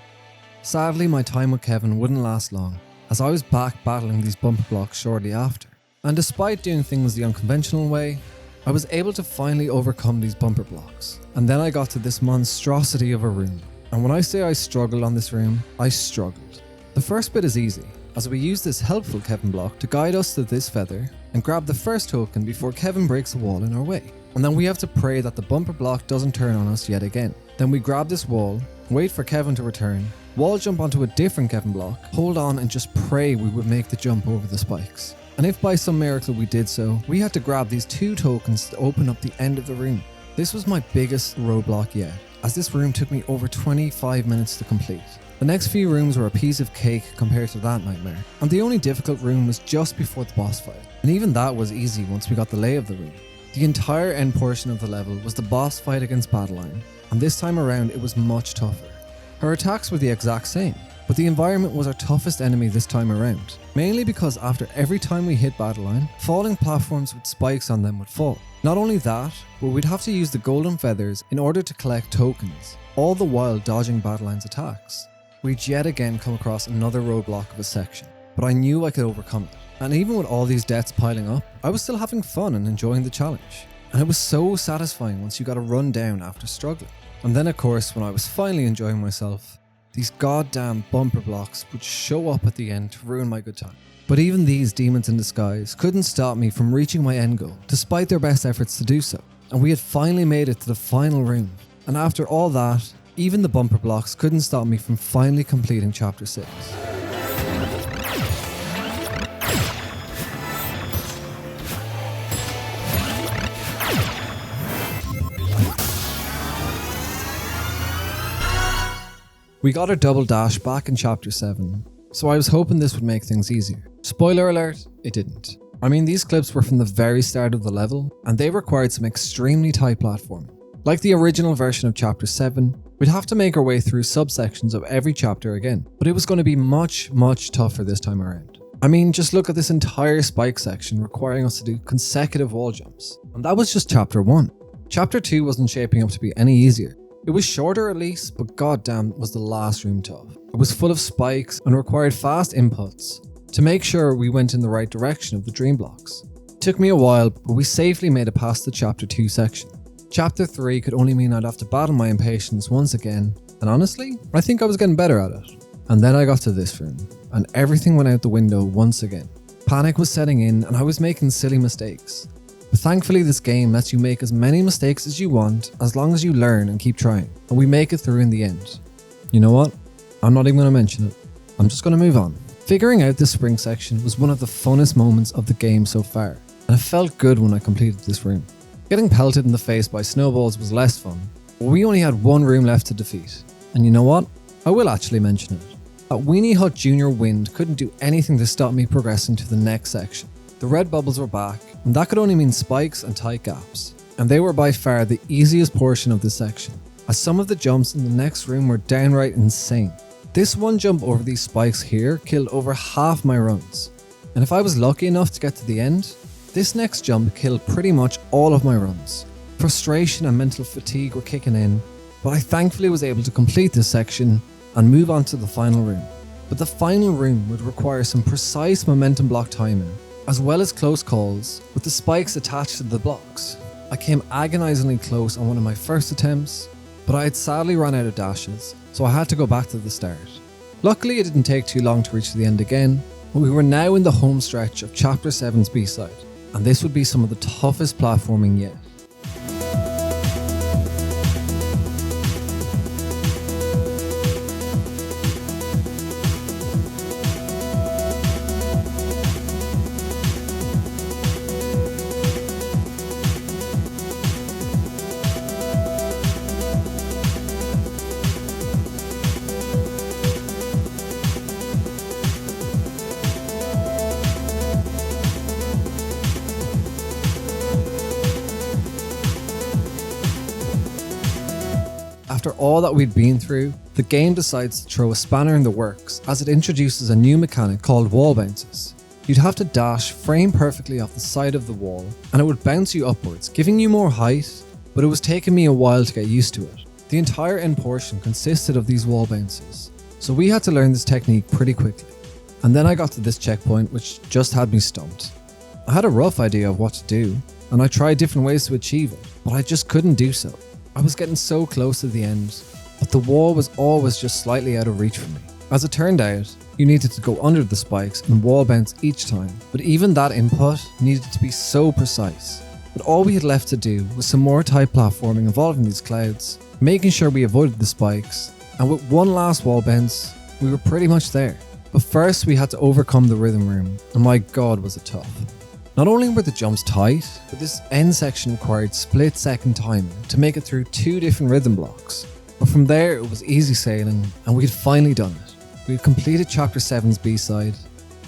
Sadly, my time with Kevin wouldn't last long, as I was back battling these bumper blocks shortly after. And despite doing things the unconventional way, I was able to finally overcome these bumper blocks. And then I got to this monstrosity of a room. And when I say I struggled on this room, I struggled. The first bit is easy. as we use this helpful Kevin block to guide us to this feather and grab the first token before Kevin breaks a wall in our way. And then we have to pray that the bumper block doesn't turn on us yet again. Then we grab this wall, wait for Kevin to return, wall jump onto a different Kevin block, hold on and just pray we would make the jump over the spikes. And if by some miracle we did so, we had to grab these 2 tokens to open up the end of the room. This was my biggest roadblock yet, as this room took me over 25 minutes to complete. The next few rooms were a piece of cake compared to that nightmare, and the only difficult room was just before the boss fight, and even that was easy once we got the lay of the room. The entire end portion of the level was the boss fight against Badeline, and this time around it was much tougher. Her attacks were the exact same, but the environment was our toughest enemy this time around, mainly because after every time we hit Badeline, falling platforms with spikes on them would fall. Not only that, but we'd have to use the golden feathers in order to collect tokens, all the while dodging Badeline's attacks. We'd yet again come across another roadblock of a section, but I knew I could overcome it. And even with all these deaths piling up, I was still having fun and enjoying the challenge. And it was so satisfying once you got a run down after struggling. And then of course, when I was finally enjoying myself, these goddamn bumper blocks would show up at the end to ruin my good time. But even these demons in disguise couldn't stop me from reaching my end goal, despite their best efforts to do so. And we had finally made it to the final room. And after all that, even the bumper blocks couldn't stop me from finally completing Chapter 6. We got our double dash back in Chapter 7, so I was hoping this would make things easier. Spoiler alert, it didn't. I mean, these clips were from the very start of the level, and they required some extremely tight platforming. Like the original version of Chapter 7, we'd have to make our way through subsections of every chapter again, but it was going to be much tougher this time around. I mean, just look at this entire spike section requiring us to do consecutive wall jumps, and that was just Chapter 1. Chapter 2 wasn't shaping up to be any easier. It was shorter at least, but goddamn was the last room tough. It was full of spikes and required fast inputs to make sure we went in the right direction of the dream blocks. It took me a while, but we safely made it past the Chapter 2 section. Chapter 3 could only mean I'd have to battle my impatience once again, and honestly, I think I was getting better at it. And then I got to this room, and everything went out the window once again. Panic was setting in, and I was making silly mistakes. But thankfully this game lets you make as many mistakes as you want, as long as you learn and keep trying, and we make it through in the end. You know what? I'm not even going to mention it. I'm just going to move on. Figuring out the spring section was one of the funnest moments of the game so far, and it felt good when I completed this room. Getting pelted in the face by snowballs was less fun, but we only had one room left to defeat. And you know what? I will actually mention it. That Weenie Hut Junior Wind couldn't do anything to stop me progressing to the next section. The red bubbles were back, and that could only mean spikes and tight gaps. And they were by far the easiest portion of this section, as some of the jumps in the next room were downright insane. This one jump over these spikes here killed over half my runs. And if I was lucky enough to get to the end, this next jump killed pretty much all of my runs. Frustration and mental fatigue were kicking in, but I thankfully was able to complete this section and move on to the final room. But the final room would require some precise momentum block timing, as well as close calls with the spikes attached to the blocks. I came agonizingly close on one of my first attempts, but I had sadly run out of dashes, so I had to go back to the start. Luckily, it didn't take too long to reach the end again, but we were now in the home stretch of Chapter 7's B-side, and this would be some of the toughest platforming yet. After all that we'd been through, the game decides to throw a spanner in the works as it introduces a new mechanic called wall bounces. You'd have to dash frame perfectly off the side of the wall, and it would bounce you upwards, giving you more height, but it was taking me a while to get used to it. The entire end portion consisted of these wall bounces, so we had to learn this technique pretty quickly. And then I got to this checkpoint which just had me stumped. I had a rough idea of what to do, and I tried different ways to achieve it, but I just couldn't do so. I was getting so close to the end, but the wall was always just slightly out of reach for me. As it turned out, You needed to go under the spikes and wall bounce each time, but even that input needed to be so precise. But all we had left to do was some more tight platforming involving these clouds, making sure we avoided the spikes, and with one last wall bounce, we were pretty much there. But first we had to overcome the rhythm room, and my god was it tough. Not only were the jumps tight, but this end section required split-second timing to make it through 2 different rhythm blocks. But from there it was easy sailing, and we had finally done it. We had completed Chapter 7's B-side,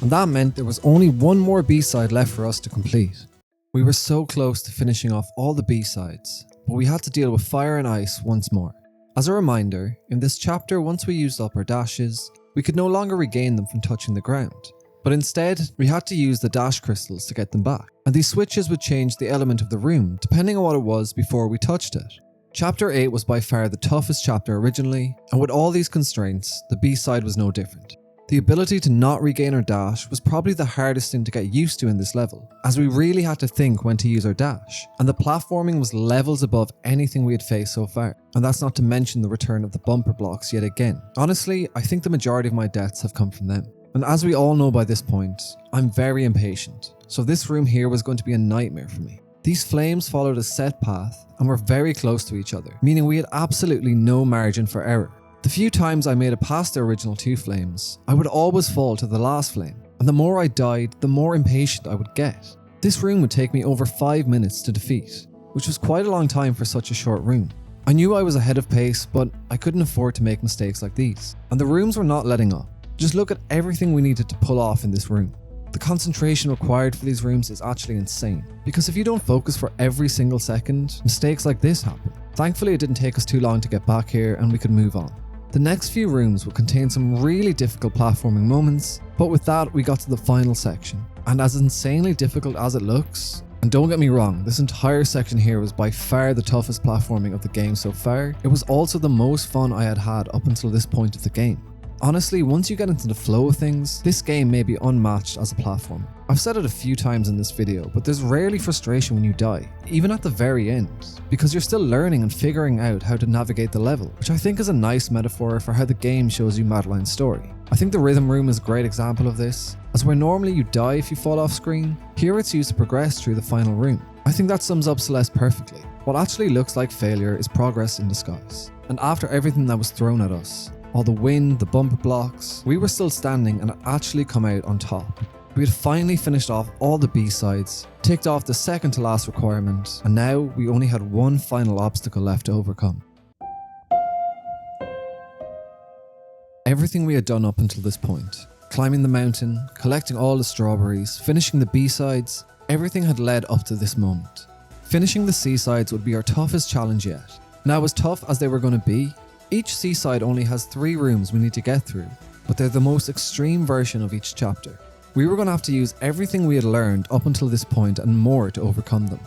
and that meant there was only one more B-side left for us to complete. We were so close to finishing off all the B-sides, but we had to deal with fire and ice once more. As a reminder, in this chapter, once we used up our dashes, we could no longer regain them from touching the ground. But instead, we had to use the dash crystals to get them back, and these switches would change the element of the room depending on what it was before we touched it. Chapter 8 was by far the toughest chapter originally, and with all these constraints, the B-side was no different. The ability to not regain our dash was probably the hardest thing to get used to in this level, as we really had to think when to use our dash, and the platforming was levels above anything we had faced so far, and that's not to mention the return of the bumper blocks yet again. Honestly, I think the majority of my deaths have come from them. And as we all know by this point, I'm very impatient, so this room here was going to be a nightmare for me. These flames followed a set path and were very close to each other, meaning we had absolutely no margin for error. The few times I made it past the original 2 flames, I would always fall to the last flame, and the more I died, the more impatient I would get. This room would take me over 5 minutes to defeat, which was quite a long time for such a short room. I knew I was ahead of pace, but I couldn't afford to make mistakes like these, and the rooms were not letting up. Just look at everything we needed to pull off in this room. The concentration required for these rooms is actually insane, because if you don't focus for every single second, mistakes like this happen. Thankfully it didn't take us too long to get back here and we could move on. The next few rooms would contain some really difficult platforming moments, but with that we got to the final section. And as insanely difficult as it looks, and don't get me wrong, this entire section here was by far the toughest platforming of the game so far, it was also the most fun I had had up until this point of the game. Honestly, once you get into the flow of things, this game may be unmatched as a platform. I've said it a few times in this video, but there's rarely frustration when you die, even at the very end, because you're still learning and figuring out how to navigate the level, which I think is a nice metaphor for how the game shows you Madeline's story. I think the rhythm room is a great example of this, as where normally you die if you fall off screen, here it's used to progress through the final room. I think that sums up Celeste perfectly. What actually looks like failure is progress in disguise. And after everything that was thrown at us, all the wind, the bumper blocks, we were still standing and had actually come out on top. We had finally finished off all the B-sides, ticked off the second to last requirement, and now we only had one final obstacle left to overcome. Everything we had done up until this point, climbing the mountain, collecting all the strawberries, finishing the B-sides, everything had led up to this moment. Finishing the C-sides would be our toughest challenge yet. Now, as tough as they were going to be, each seaside only has 3 rooms we need to get through, but they're the most extreme version of each chapter. We were going to have to use everything we had learned up until this point and more to overcome them.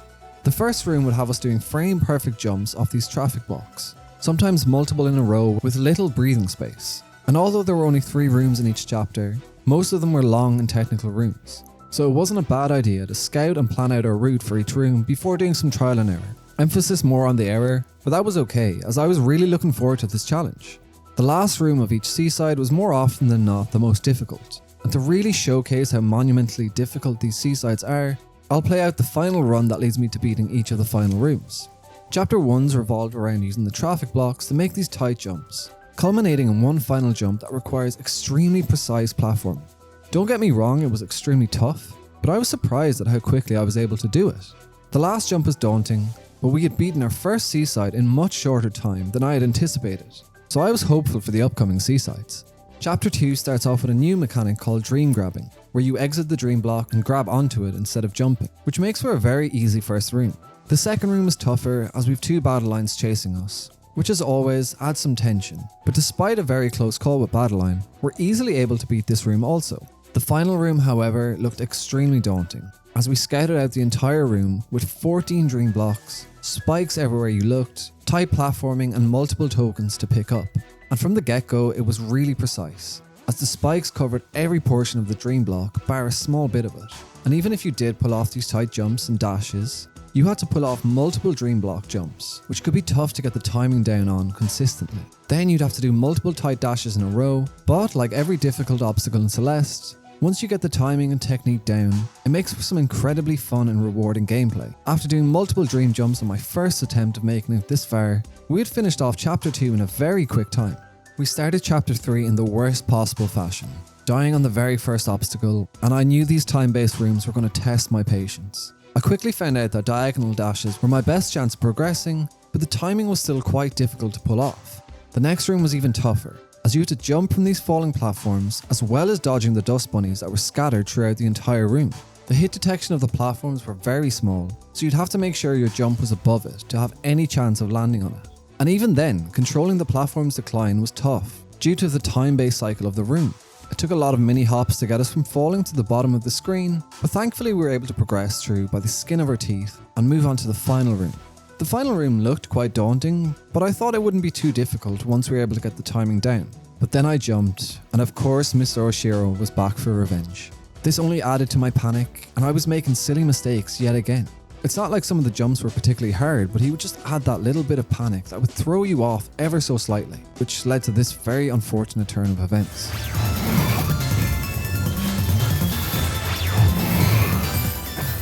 The first room would have us doing frame perfect jumps off these traffic blocks, sometimes multiple in a row with little breathing space. And although there were only 3 rooms in each chapter, most of them were long and technical rooms. So it wasn't a bad idea to scout and plan out our route for each room before doing some trial and error. Emphasis more on the error, but that was okay, as I was really looking forward to this challenge. The last room of each seaside was more often than not the most difficult, and to really showcase how monumentally difficult these seasides are, I'll play out the final run that leads me to beating each of the final rooms. Chapter 1's revolved around using the traffic blocks to make these tight jumps, culminating in one final jump that requires extremely precise platforming. Don't get me wrong, it was extremely tough, but I was surprised at how quickly I was able to do it. The last jump is daunting, but we had beaten our first seaside in much shorter time than I had anticipated, so I was hopeful for the upcoming seasides. Chapter 2 starts off with a new mechanic called dream grabbing, where you exit the dream block and grab onto it instead of jumping, which makes for a very easy first room. The second room is tougher as we've 2 battle lines chasing us, which as always adds some tension, but despite a very close call with battle line, we're easily able to beat this room also. The final room, however, looked extremely daunting, as we scouted out the entire room with 14 dream blocks, spikes everywhere you looked, tight platforming and multiple tokens to pick up. And from the get-go it was really precise, as the spikes covered every portion of the dream block bar a small bit of it. And even if you did pull off these tight jumps and dashes, You had to pull off multiple dream block jumps, which could be tough to get the timing down on consistently. Then you'd have to do multiple tight dashes in a row, but like every difficult obstacle in Celeste, once you get the timing and technique down, it makes for some incredibly fun and rewarding gameplay. After doing multiple dream jumps on my first attempt of making it this far, we had finished off chapter 2 in a very quick time. We started chapter 3 in the worst possible fashion, dying on the very first obstacle, and I knew these time-based rooms were going to test my patience. I quickly found out that diagonal dashes were my best chance of progressing, but the timing was still quite difficult to pull off. The next room was even tougher, as you had to jump from these falling platforms as well as dodging the dust bunnies that were scattered throughout the entire room. The hit detection of the platforms were very small, so you'd have to make sure your jump was above it to have any chance of landing on it. And even then, controlling the platform's decline was tough, due to the time-based cycle of the room. It took a lot of mini hops to get us from falling to the bottom of the screen, but thankfully we were able to progress through by the skin of our teeth and move on to the final room. The final room looked quite daunting, but I thought it wouldn't be too difficult once we were able to get the timing down. But then I jumped, and of course Mr. Oshiro was back for revenge. This only added to my panic, and I was making silly mistakes yet again. It's not like some of the jumps were particularly hard, but he would just add that little bit of panic that would throw you off ever so slightly, which led to this very unfortunate turn of events.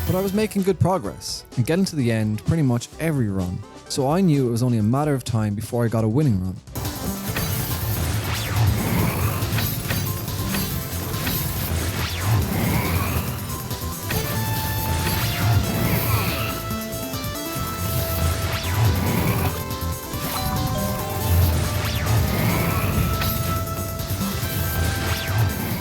But I was making good progress, and getting to the end pretty much every run, so I knew it was only a matter of time before I got a winning run.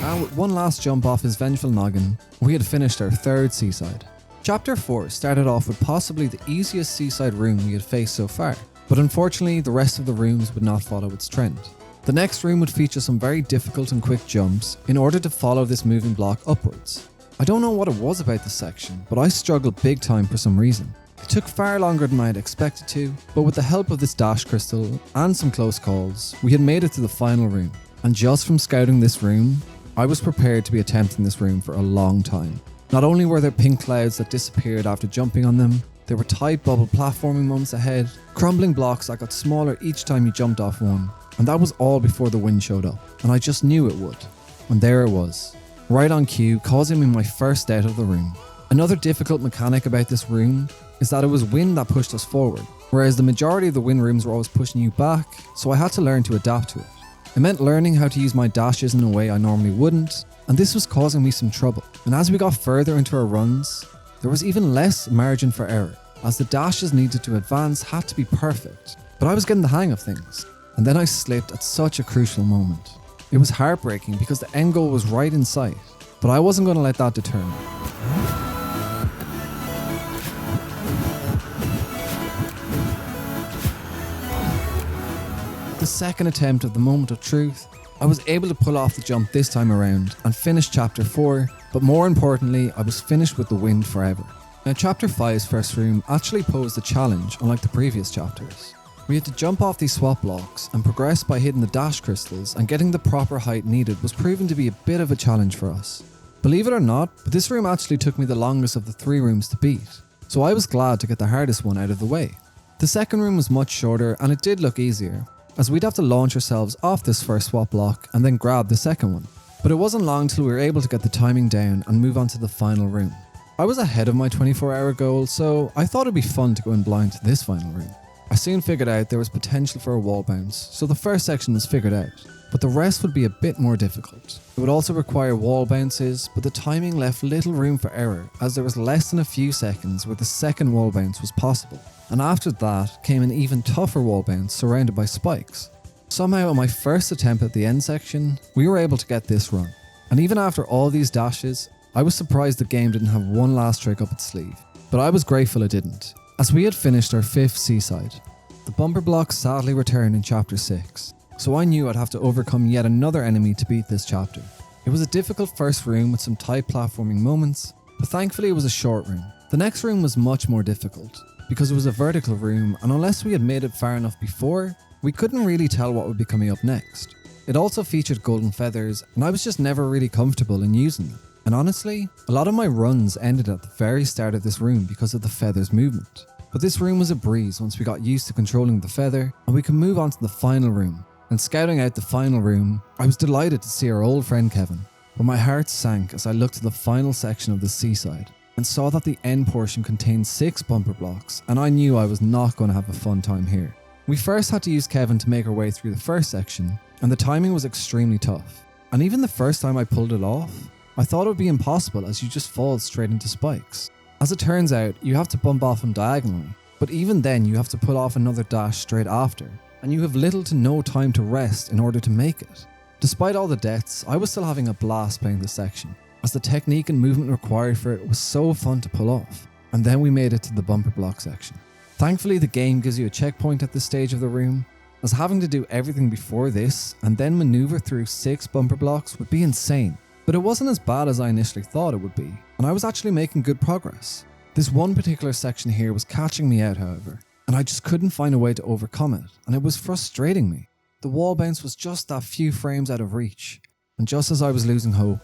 And with one last jump off his vengeful noggin, we had finished our third seaside. Chapter 4 started off with possibly the easiest seaside room we had faced so far, but unfortunately the rest of the rooms would not follow its trend. The next room would feature some very difficult and quick jumps in order to follow this moving block upwards. I don't know what it was about this section, but I struggled big time for some reason. It took far longer than I had expected to, but with the help of this dash crystal and some close calls, we had made it to the final room. And just from scouting this room, I was prepared to be attempting this room for a long time. Not only were there pink clouds that disappeared after jumping on them, there were tight bubble platforming moments ahead, crumbling blocks that got smaller each time you jumped off one, and that was all before the wind showed up, and I just knew it would. And there it was, right on cue, causing me my first doubt of the room. Another difficult mechanic about this room is that it was wind that pushed us forward, whereas the majority of the wind rooms were always pushing you back, so I had to learn to adapt to it. It meant learning how to use my dashes in a way I normally wouldn't, and this was causing me some trouble. And as we got further into our runs, there was even less margin for error, as the dashes needed to advance had to be perfect. But I was getting the hang of things, and then I slipped at such a crucial moment. It was heartbreaking because the end goal was right in sight, but I wasn't going to let that deter me. The second attempt of the moment of truth, I was able to pull off the jump this time around and finish chapter 4, but more importantly, I was finished with the wind forever. Now chapter 5's first room actually posed a challenge unlike the previous chapters. We had to jump off these swap blocks and progress by hitting the dash crystals, and getting the proper height needed was proven to be a bit of a challenge for us. Believe it or not, but this room actually took me the longest of the 3 rooms to beat, so I was glad to get the hardest one out of the way. The second room was much shorter and it did look easier, as we'd have to launch ourselves off this first swap block and then grab the second one. But it wasn't long till we were able to get the timing down and move on to the final room. I was ahead of my 24-hour goal, so I thought it'd be fun to go in blind to this final room. I soon figured out there was potential for a wall bounce, so the first section was figured out, but the rest would be a bit more difficult. It would also require wall bounces, but the timing left little room for error, as there was less than a few seconds where the second wall bounce was possible. And after that came an even tougher wall bounce surrounded by spikes. Somehow on my first attempt at the end section, we were able to get this run. And even after all these dashes, I was surprised the game didn't have one last trick up its sleeve. But I was grateful it didn't, as we had finished our 5th seaside. The bumper blocks sadly returned in chapter 6, so I knew I'd have to overcome yet another enemy to beat this chapter. It was a difficult first room with some tight platforming moments, but thankfully it was a short room. The next room was much more difficult, because it was a vertical room, and unless we had made it far enough before, we couldn't really tell what would be coming up next. It also featured golden feathers, and I was just never really comfortable in using them. And honestly, a lot of my runs ended at the very start of this room because of the feather's movement. But this room was a breeze once we got used to controlling the feather, and we could move on to the final room. And scouting out the final room, I was delighted to see our old friend Kevin, but my heart sank as I looked at the final section of the seaside and saw that the end portion contained 6 bumper blocks, and I knew I was not going to have a fun time here. We first had to use Kevin to make our way through the first section, and the timing was extremely tough. And even the first time I pulled it off, I thought it would be impossible as you just fall straight into spikes. As it turns out, you have to bump off them diagonally, but even then you have to pull off another dash straight after, and you have little to no time to rest in order to make it. Despite all the deaths, I was still having a blast playing this section, as the technique and movement required for it was so fun to pull off. And then we made it to the bumper block section. Thankfully, the game gives you a checkpoint at this stage of the room, as having to do everything before this and then maneuver through 6 bumper blocks would be insane. But it wasn't as bad as I initially thought it would be, and I was actually making good progress. This one particular section here was catching me out, however, and I just couldn't find a way to overcome it, and it was frustrating me. The wall bounce was just that few frames out of reach, and just as I was losing hope,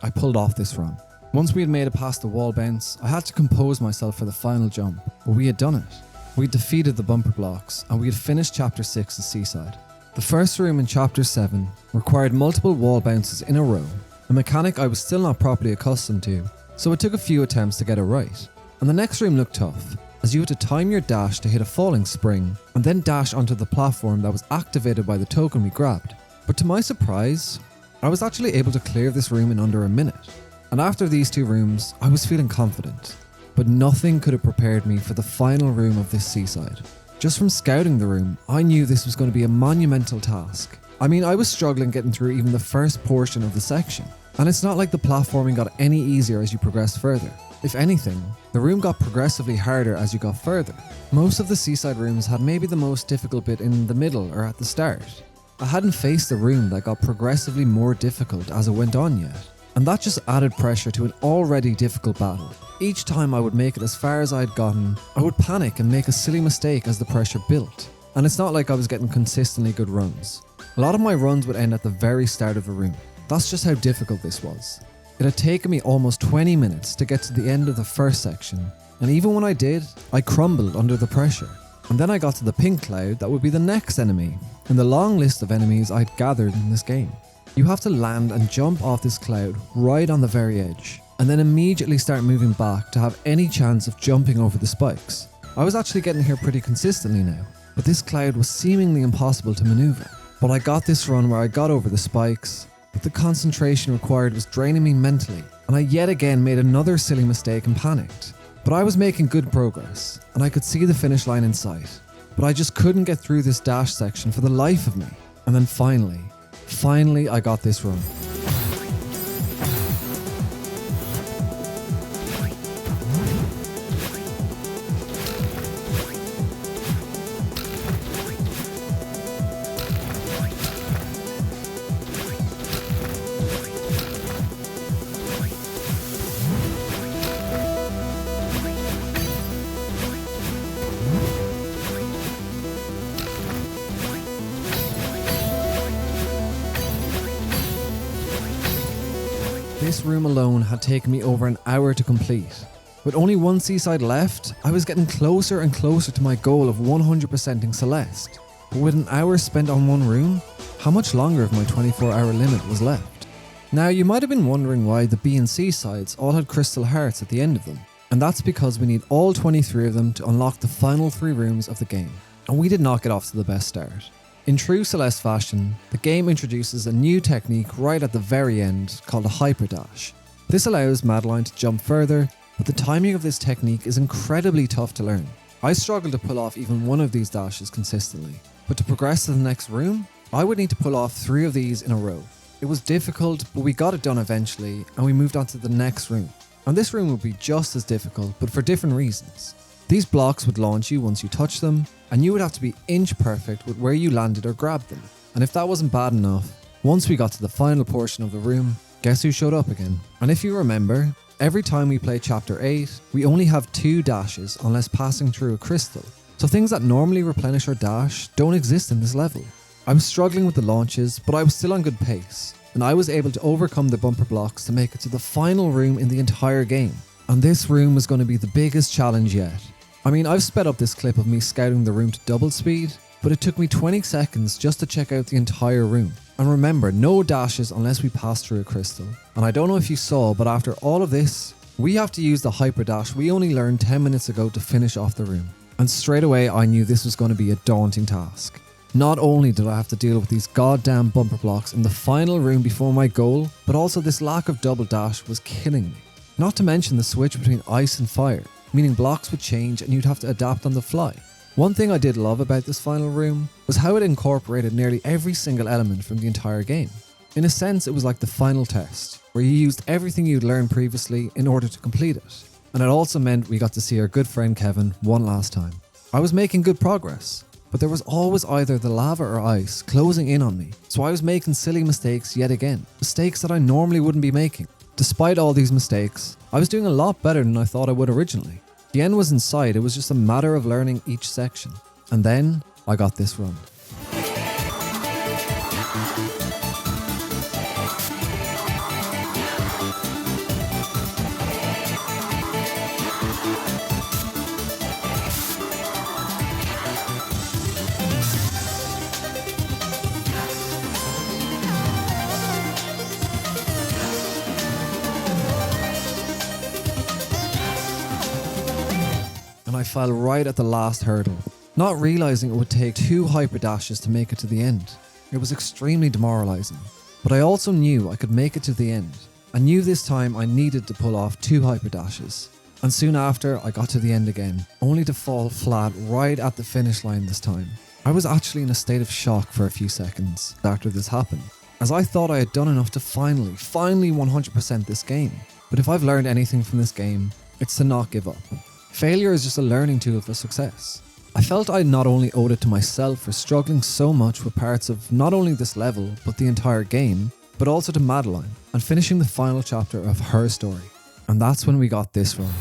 I pulled off this run. Once we had made it past the wall bounce, I had to compose myself for the final jump, but we had done it. We had defeated the bumper blocks, and we had finished Chapter 6 of Seaside. The first room in Chapter 7 required multiple wall bounces in a row, a mechanic I was still not properly accustomed to, so it took a few attempts to get it right. And the next room looked tough, as you had to time your dash to hit a falling spring, and then dash onto the platform that was activated by the token we grabbed. But to my surprise, I was actually able to clear this room in under a minute. And after these 2 rooms, I was feeling confident. But nothing could have prepared me for the final room of this seaside. Just from scouting the room, I knew this was going to be a monumental task. I mean, I was struggling getting through even the first portion of the section. And it's not like the platforming got any easier as you progressed further. If anything, the room got progressively harder as you got further. Most of the seaside rooms had maybe the most difficult bit in the middle or at the start. I hadn't faced a room that got progressively more difficult as it went on yet, and that just added pressure to an already difficult battle. Each time I would make it as far as I'd gotten, I would panic and make a silly mistake as the pressure built. And it's not like I was getting consistently good runs. A lot of my runs would end at the very start of a room. That's just how difficult this was. It had taken me almost 20 minutes to get to the end of the first section, and even when I did, I crumbled under the pressure. And then I got to the pink cloud that would be the next enemy in the long list of enemies I'd gathered in this game. You have to land and jump off this cloud right on the very edge, and then immediately start moving back to have any chance of jumping over the spikes. I was actually getting here pretty consistently now, but this cloud was seemingly impossible to maneuver. But I got this run where I got over the spikes, but the concentration required was draining me mentally, and I yet again made another silly mistake and panicked. But I was making good progress, and I could see the finish line in sight, but I just couldn't get through this dash section for the life of me. And then finally I got this run. This room alone had taken me over an hour to complete. With only one seaside left, I was getting closer and closer to my goal of 100%ing Celeste. But with an hour spent on one room, how much longer of my 24-hour limit was left? Now, you might have been wondering why the B and C sides all had crystal hearts at the end of them. And that's because we need all 23 of them to unlock the final 3 rooms of the game. And we did not get off to the best start. In true Celeste fashion, the game introduces a new technique right at the very end called a hyperdash. This allows Madeline to jump further, but the timing of this technique is incredibly tough to learn. I struggled to pull off even one of these dashes consistently, but to progress to the next room, I would need to pull off 3 of these in a row. It was difficult, but we got it done eventually, and we moved on to the next room. And this room would be just as difficult, but for different reasons. These blocks would launch you once you touch them, and you would have to be inch perfect with where you landed or grabbed them. And if that wasn't bad enough, once we got to the final portion of the room, guess who showed up again? And if you remember, every time we play Chapter 8, we only have 2 dashes unless passing through a crystal. So things that normally replenish our dash don't exist in this level. I was struggling with the launches, but I was still on good pace. and I was able to overcome the bumper blocks to make it to the final room in the entire game. And this room was going to be the biggest challenge yet. I mean, I've sped up this clip of me scouting the room to double speed, but it took me 20 seconds just to check out the entire room. And remember, no dashes unless we pass through a crystal. And I don't know if you saw, but after all of this, we have to use the hyper dash we only learned 10 minutes ago to finish off the room. And straight away I knew this was going to be a daunting task. Not only did I have to deal with these goddamn bumper blocks in the final room before my goal, but also this lack of double dash was killing me. Not to mention the switch between ice and fire, meaning blocks would change and you'd have to adapt on the fly. One thing I did love about this final room was how it incorporated nearly every single element from the entire game. In a sense, it was like the final test, where you used everything you'd learned previously in order to complete it. And it also meant we got to see our good friend Kevin one last time. I was making good progress, but there was always either the lava or ice closing in on me, so I was making silly mistakes yet again, mistakes that I normally wouldn't be making. Despite all these mistakes, I was doing a lot better than I thought I would originally. The end was in sight, it was just a matter of learning each section. And then, I got this run. And I fell right at the last hurdle, not realizing it would take 2 hyper dashes to make it to the end. It was extremely demoralizing, but I also knew I could make it to the end. I knew this time I needed to pull off 2 hyper dashes, and soon after I got to the end again, only to fall flat right at the finish line this time. I was actually in a state of shock for a few seconds after this happened, as I thought I had done enough to finally 100% this game. But if I've learned anything from this game, it's to not give up. Failure is just a learning tool for success. I felt I not only owed it to myself for struggling so much with parts of not only this level, but the entire game, but also to Madeline and finishing the final chapter of her story. And that's when we got this run.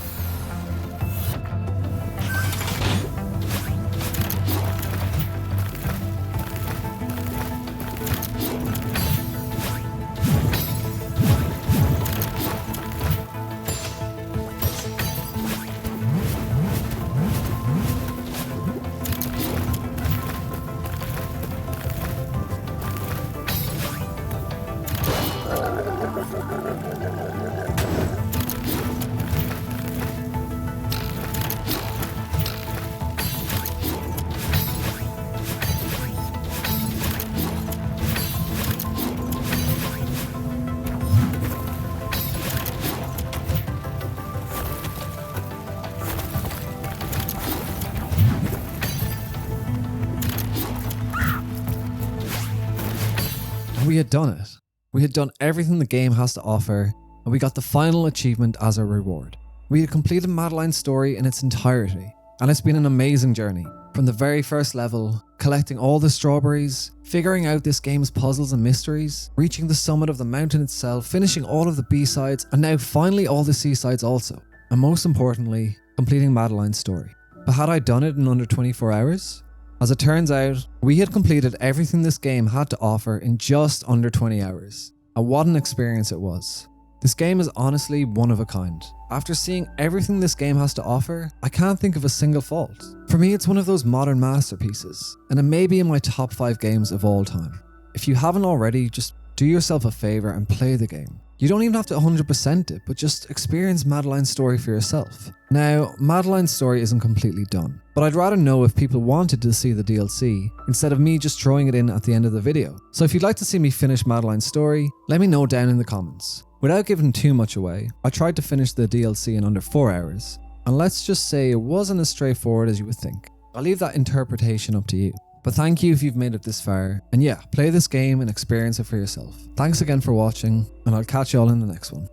We had done it. We had done everything the game has to offer, and we got the final achievement as our reward. We had completed Madeline's story in its entirety, and it's been an amazing journey. From the very first level, collecting all the strawberries, figuring out this game's puzzles and mysteries, reaching the summit of the mountain itself, finishing all of the B-sides, and now finally all the C-sides also. And most importantly, completing Madeline's story. But had I done it in under 24 hours? As it turns out, we had completed everything this game had to offer in just under 20 hours. And what an experience it was. This game is honestly one of a kind. After seeing everything this game has to offer, I can't think of a single fault. For me, it's one of those modern masterpieces, and it may be in my top 5 games of all time. If you haven't already, just do yourself a favor and play the game. You don't even have to 100% it, but just experience Madeline's story for yourself. Now, Madeline's story isn't completely done, but I'd rather know if people wanted to see the DLC instead of me just throwing it in at the end of the video. So if you'd like to see me finish Madeline's story, let me know down in the comments. Without giving too much away, I tried to finish the DLC in under 4 hours, and let's just say it wasn't as straightforward as you would think. I'll leave that interpretation up to you. But thank you if you've made it this far, and yeah, play this game and experience it for yourself. Thanks again for watching, and I'll catch you all in the next one.